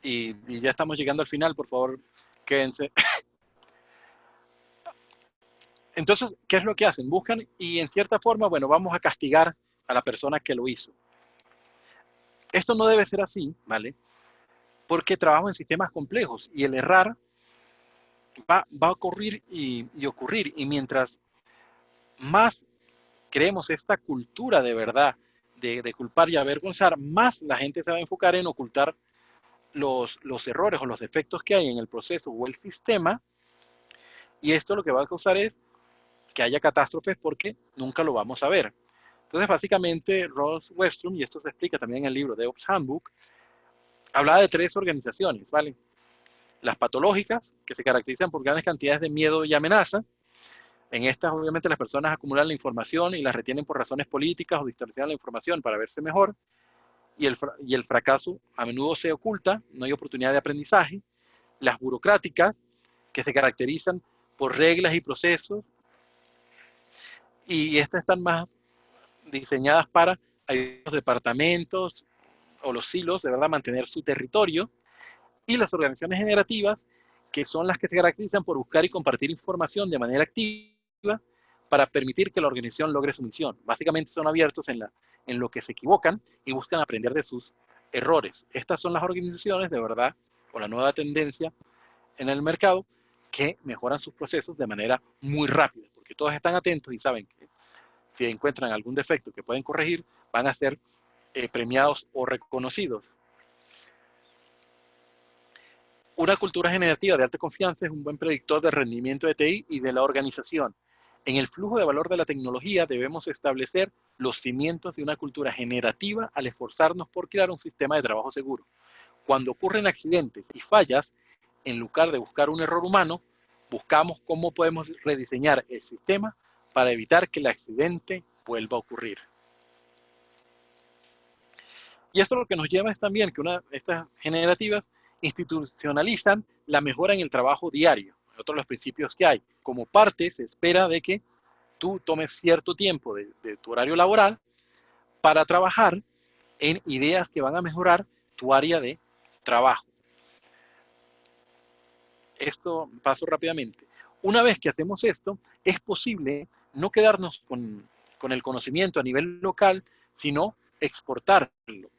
y ya estamos llegando al final. Por favor, quédense. Entonces, ¿qué es lo que hacen? Buscan y en cierta forma, bueno, vamos a castigar a la persona que lo hizo. Esto no debe ser así, ¿vale? Porque trabajo en sistemas complejos y el errar va a ocurrir y ocurrir. Y mientras más creemos esta cultura de verdad de culpar y avergonzar, más la gente se va a enfocar en ocultar los errores o los defectos que hay en el proceso o el sistema. Y esto lo que va a causar es que haya catástrofes porque nunca lo vamos a ver. Entonces, básicamente, Ross Westrum, y esto se explica también en el libro de Ops Handbook, hablaba de 3 organizaciones, ¿vale? Las patológicas, que se caracterizan por grandes cantidades de miedo y amenaza. En estas, obviamente, las personas acumulan la información y la retienen por razones políticas o distorsionan la información para verse mejor. Y el fracaso a menudo se oculta, no hay oportunidad de aprendizaje. Las burocráticas, que se caracterizan por reglas y procesos. Y estas están más diseñadas para ayudar a los departamentos o los silos de verdad mantener su territorio. Y las organizaciones generativas, que son las que se caracterizan por buscar y compartir información de manera activa para permitir que la organización logre su misión. Básicamente son abiertos en lo que se equivocan y buscan aprender de sus errores. Estas son las organizaciones de verdad, o la nueva tendencia en el mercado, que mejoran sus procesos de manera muy rápida, porque todos están atentos y saben que si encuentran algún defecto que pueden corregir, van a ser premiados o reconocidos. Una cultura generativa de alta confianza es un buen predictor del rendimiento de TI y de la organización. En el flujo de valor de la tecnología debemos establecer los cimientos de una cultura generativa al esforzarnos por crear un sistema de trabajo seguro. Cuando ocurren accidentes y fallas, en lugar de buscar un error humano, buscamos cómo podemos rediseñar el sistema para evitar que el accidente vuelva a ocurrir. Y esto lo que nos lleva es también que estas generativas institucionalizan la mejora en el trabajo diario. Otro de los principios que hay. Como parte, se espera de que tú tomes cierto tiempo de tu horario laboral para trabajar en ideas que van a mejorar tu área de trabajo. Esto paso rápidamente. Una vez que hacemos esto, es posible no quedarnos con el conocimiento a nivel local, sino exportarlo,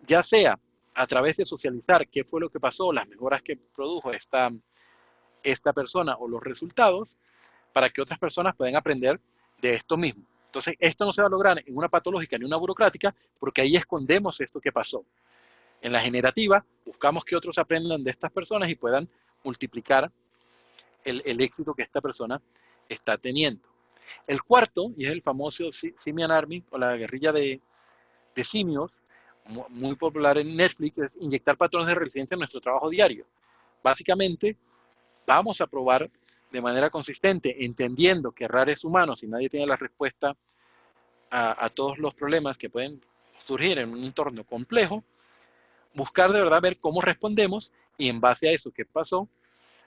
ya sea a través de socializar qué fue lo que pasó, las mejoras que produjo esta persona o los resultados, para que otras personas puedan aprender de esto mismo. Entonces, esto no se va a lograr en una patológica ni una burocrática, porque ahí escondemos esto que pasó. En la generativa, buscamos que otros aprendan de estas personas y puedan multiplicar el éxito que esta persona está teniendo. El cuarto, y es el famoso Simian Army, o la guerrilla de simios, muy popular en Netflix, es inyectar patrones de resiliencia en nuestro trabajo diario. Básicamente, vamos a probar de manera consistente, entendiendo que errar es humano, si nadie tiene la respuesta a todos los problemas que pueden surgir en un entorno complejo, buscar de verdad ver cómo respondemos y en base a eso que pasó,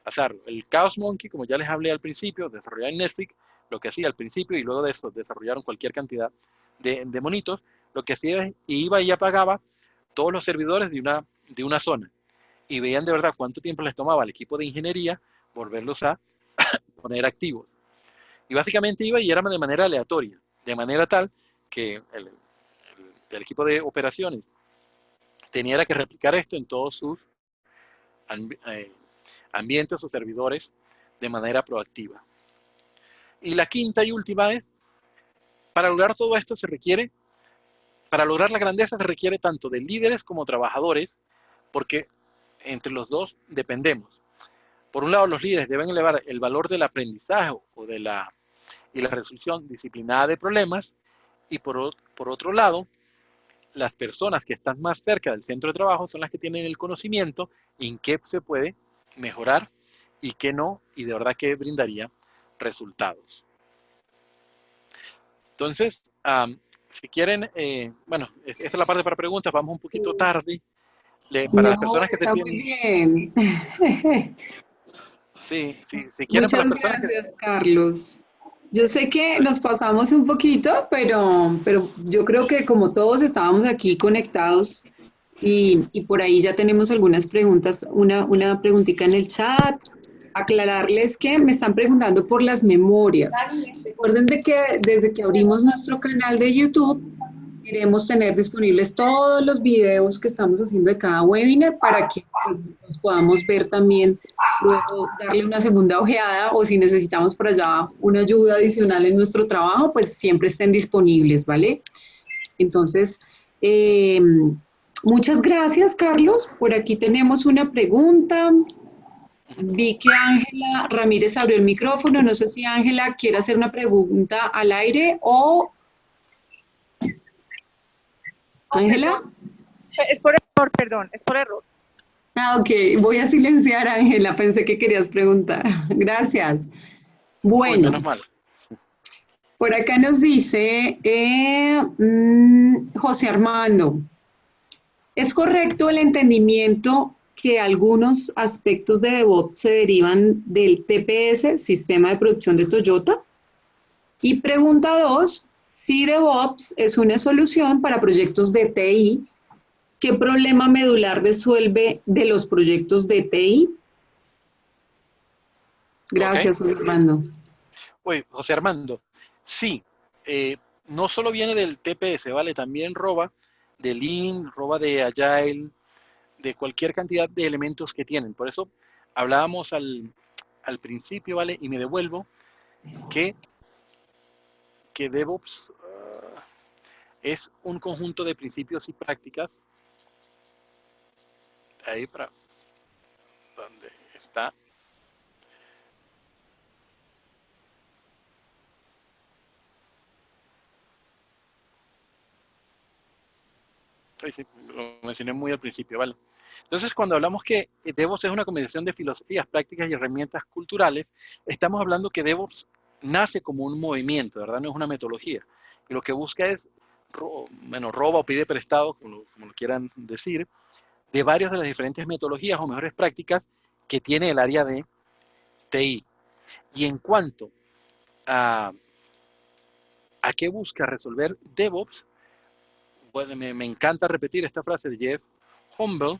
hacerlo. El Chaos Monkey, como ya les hablé al principio, desarrollado en Netflix, lo que hacía al principio y luego de eso desarrollaron cualquier cantidad de monitos, lo que hacía iba y apagaba todos los servidores de una zona y veían de verdad cuánto tiempo les tomaba al equipo de ingeniería volverlos a poner activos. Y básicamente iba y era de manera aleatoria, de manera tal que el equipo de operaciones tenía que replicar esto en todos sus ambientes o servidores de manera proactiva. Y la quinta y última es, para lograr todo esto para lograr la grandeza se requiere tanto de líderes como trabajadores, porque entre los dos dependemos. Por un lado, los líderes deben elevar el valor del aprendizaje y la resolución disciplinada de problemas, y por otro lado, las personas que están más cerca del centro de trabajo son las que tienen el conocimiento en qué se puede mejorar y qué no, y de verdad que brindaría resultados. Entonces, si quieren, bueno, esta es la parte para preguntas, vamos un poquito tarde. Para las personas que se tienen... Muy bien. Sí, si quieren, para Muchas las personas gracias, Carlos. Yo sé que nos pasamos un poquito, pero yo creo que como todos estábamos aquí conectados y por ahí ya tenemos algunas preguntas, una preguntita en el chat. Aclararles que me están preguntando por las memorias. Recuerden de que desde que abrimos nuestro canal de YouTube, queremos tener disponibles todos los videos que estamos haciendo de cada webinar para que pues, los podamos ver también, luego darle una segunda ojeada o si necesitamos por allá una ayuda adicional en nuestro trabajo, pues siempre estén disponibles, ¿vale? Entonces, muchas gracias, Carlos. Por aquí tenemos una pregunta. Vi que Ángela Ramírez abrió el micrófono. No sé si Ángela quiere hacer una pregunta al aire o... Ángela. Es por error, perdón, es por error. Ah, ok. Voy a silenciar, Ángela. Pensé que querías preguntar. Gracias. Bueno. Uy, menos mal. Por acá nos dice José Armando. ¿Es correcto el entendimiento que algunos aspectos de DevOps se derivan del TPS, Sistema de Producción de Toyota? Y pregunta 2, si DevOps es una solución para proyectos de TI, ¿qué problema medular resuelve de los proyectos de TI? Gracias, José Armando. Oye, José Armando, sí, no solo viene del TPS, ¿vale? También roba de Lean, roba de Agile, de cualquier cantidad de elementos que tienen. Por eso hablábamos al principio, ¿vale? Y me devuelvo que DevOps es un conjunto de principios y prácticas. Ahí para donde está. Sí, lo mencioné muy al principio, ¿vale? Entonces, cuando hablamos que DevOps es una combinación de filosofías, prácticas y herramientas culturales, estamos hablando que DevOps nace como un movimiento, ¿verdad? No es una metodología. Y lo que busca es, roba o pide prestado, como lo quieran decir, de varias de las diferentes metodologías o mejores prácticas que tiene el área de TI. Y en cuanto a qué busca resolver DevOps, bueno, me encanta repetir esta frase de Jeff Humble,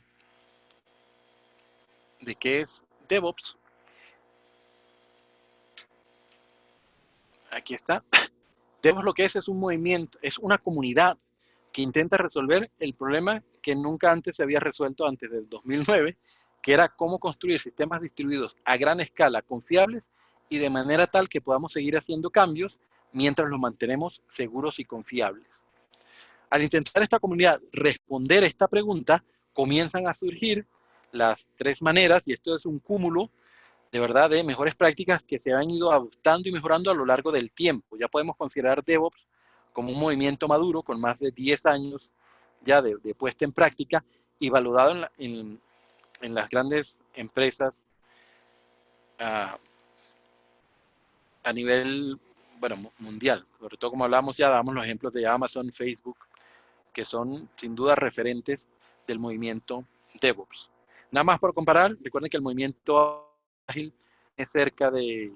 de qué es DevOps. aquí está. DevOps lo que es un movimiento, es una comunidad que intenta resolver el problema que nunca antes se había resuelto antes del 2009, que era cómo construir sistemas distribuidos a gran escala, confiables y de manera tal que podamos seguir haciendo cambios mientras los mantenemos seguros y confiables. Al intentar esta comunidad responder esta pregunta, comienzan a surgir las tres maneras, y esto es un cúmulo de verdad de mejores prácticas que se han ido adoptando y mejorando a lo largo del tiempo. Ya podemos considerar DevOps como un movimiento maduro con más de 10 años ya de puesta en práctica y valorado en las grandes empresas a nivel mundial. Sobre todo, como hablamos ya, damos los ejemplos de Amazon, Facebook, que son sin duda referentes del movimiento DevOps. Nada más por comparar, recuerden que el movimiento ágil es cerca de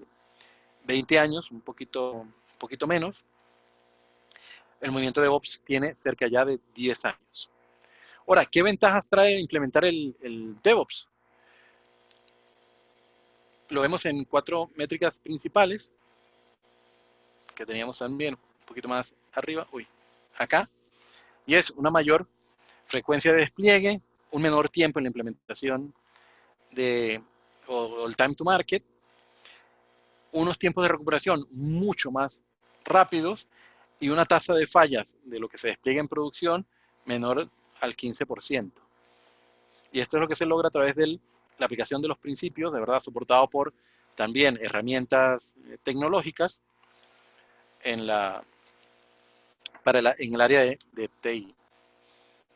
20 años, un poquito menos. El movimiento DevOps tiene cerca ya de 10 años. Ahora, ¿qué ventajas trae implementar el DevOps? Lo vemos en 4 métricas principales, que teníamos también un poquito más arriba, acá, y es una mayor frecuencia de despliegue, un menor tiempo en la implementación o el time to market, unos tiempos de recuperación mucho más rápidos y una tasa de fallas de lo que se despliega en producción menor al 15%. Y esto es lo que se logra a través de la aplicación de los principios, de verdad, soportado por también herramientas tecnológicas en el área de TI.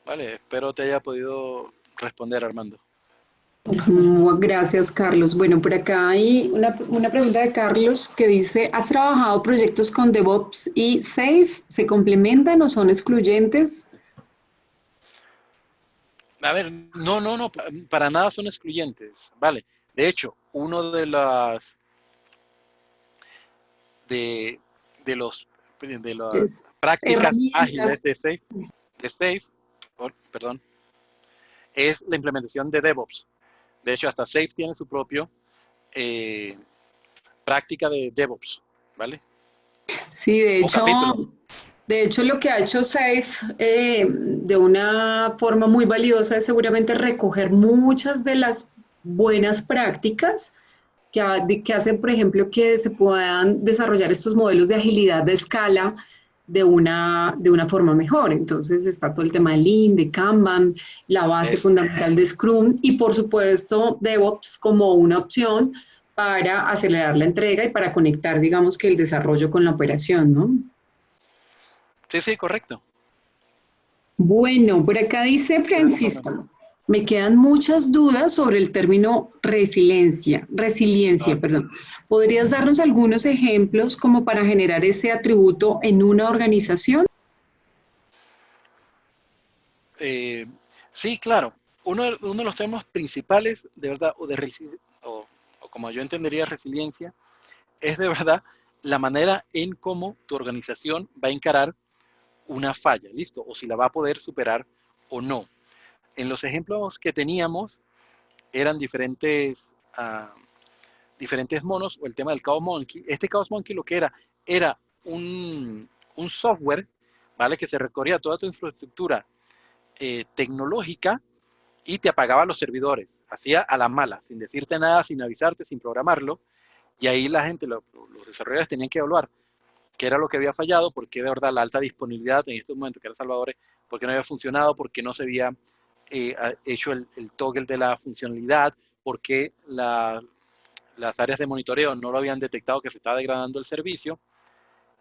Vale, espero te haya podido responder, Armando. Gracias, Carlos. Bueno, por acá hay una pregunta de Carlos que dice, ¿has trabajado proyectos con DevOps y Safe? ¿Se complementan o son excluyentes? A ver, no, para nada son excluyentes, ¿vale? De hecho, uno de las prácticas ágiles de Safe, es la implementación de DevOps. De hecho, hasta Safe tiene su propio práctica de DevOps, ¿vale? Sí, de hecho lo que ha hecho Safe de una forma muy valiosa es seguramente recoger muchas de las buenas prácticas que hacen, por ejemplo, que se puedan desarrollar estos modelos de agilidad de escala de una forma mejor. Entonces está todo el tema de Lean, de Kanban, la base fundamental de Scrum y por supuesto DevOps como una opción para acelerar la entrega y para conectar, digamos, que el desarrollo con la operación, ¿no? Sí, correcto. Bueno, por acá dice Francisco, me quedan muchas dudas sobre el término resiliencia. ¿Podrías darnos algunos ejemplos como para generar ese atributo en una organización? Sí, claro. Uno de los temas principales, de verdad, o como yo entendería resiliencia, es de verdad la manera en cómo tu organización va a encarar una falla, ¿listo? O si la va a poder superar o no. En los ejemplos que teníamos eran diferentes monos, o el tema del Chaos Monkey. Este Chaos Monkey lo que era un software, ¿vale? Que se recorría toda tu infraestructura tecnológica y te apagaba los servidores. Hacía a la mala, sin decirte nada, sin avisarte, sin programarlo. Y ahí la gente, los desarrolladores tenían que evaluar qué era lo que había fallado, por qué de verdad la alta disponibilidad en estos momentos, que era Salvador, por qué no había funcionado, por qué no se había hecho el toggle de la funcionalidad, por qué las áreas de monitoreo no lo habían detectado que se estaba degradando el servicio,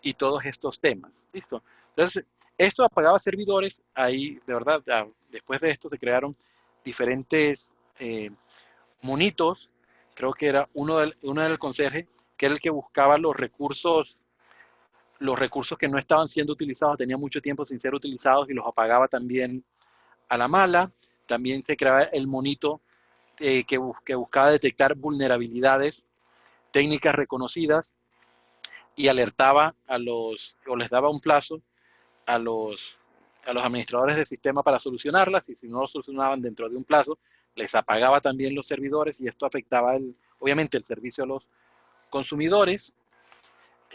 y todos estos temas. ¿Listo? Entonces, esto apagaba servidores. Ahí, de verdad, después de esto se crearon diferentes monitos. Creo que era uno del conserje, que era el que buscaba los recursos que no estaban siendo utilizados, tenían mucho tiempo sin ser utilizados y los apagaba también a la mala. También se creaba el monito que buscaba detectar vulnerabilidades técnicas reconocidas y alertaba o les daba un plazo a los administradores del sistema para solucionarlas, y si no lo solucionaban dentro de un plazo, les apagaba también los servidores, y esto afectaba obviamente el servicio a los consumidores.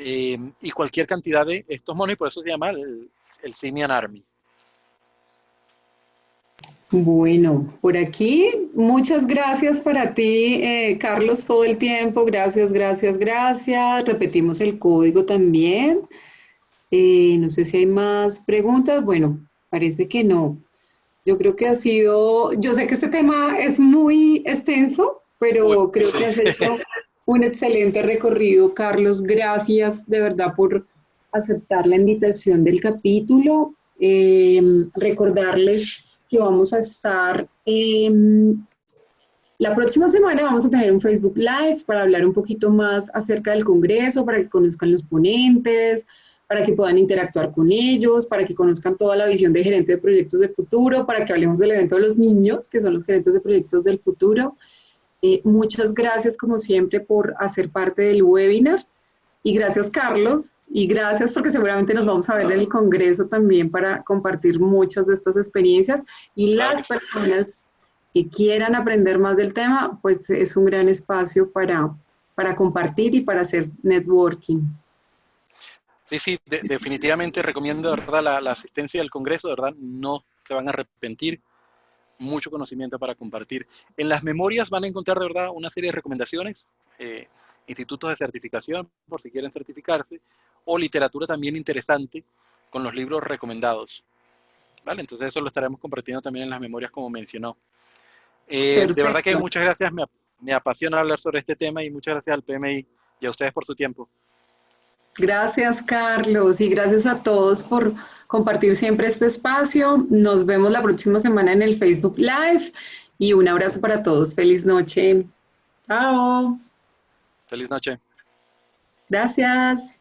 y cualquier cantidad de estos monos, y por eso se llama el Simian Army. Bueno, por aquí, muchas gracias para ti, Carlos, todo el tiempo. Gracias, gracias, gracias. Repetimos el código también. No sé si hay más preguntas. Bueno, parece que no. Yo creo que ha sido, yo sé que este tema es muy extenso, pero creo que has hecho un excelente recorrido, Carlos. Gracias de verdad por aceptar la invitación del capítulo. Recordarles que vamos a estar, la próxima semana vamos a tener un Facebook Live para hablar un poquito más acerca del Congreso, para que conozcan los ponentes, para que puedan interactuar con ellos, para que conozcan toda la visión de gerentes de proyectos de futuro, para que hablemos del evento de los niños, que son los gerentes de proyectos del futuro. Muchas gracias, como siempre, por hacer parte del webinar. Y gracias, Carlos, y gracias porque seguramente nos vamos a ver en el Congreso también para compartir muchas de estas experiencias. Y las personas que quieran aprender más del tema, pues es un gran espacio para compartir y para hacer networking. Sí, definitivamente recomiendo, de verdad, la asistencia del Congreso, de verdad, no se van a arrepentir. Mucho conocimiento para compartir. En las memorias van a encontrar, de verdad, una serie de recomendaciones, institutos de certificación, por si quieren certificarse, o literatura también interesante con los libros recomendados. ¿Vale? Entonces eso lo estaremos compartiendo también en las memorias, como mencionó. De verdad que muchas gracias, me apasiona hablar sobre este tema, y muchas gracias al PMI y a ustedes por su tiempo. Gracias, Carlos, y gracias a todos por compartir siempre este espacio. Nos vemos la próxima semana en el Facebook Live, y un abrazo para todos. Feliz noche. Chao. Feliz noche. Gracias.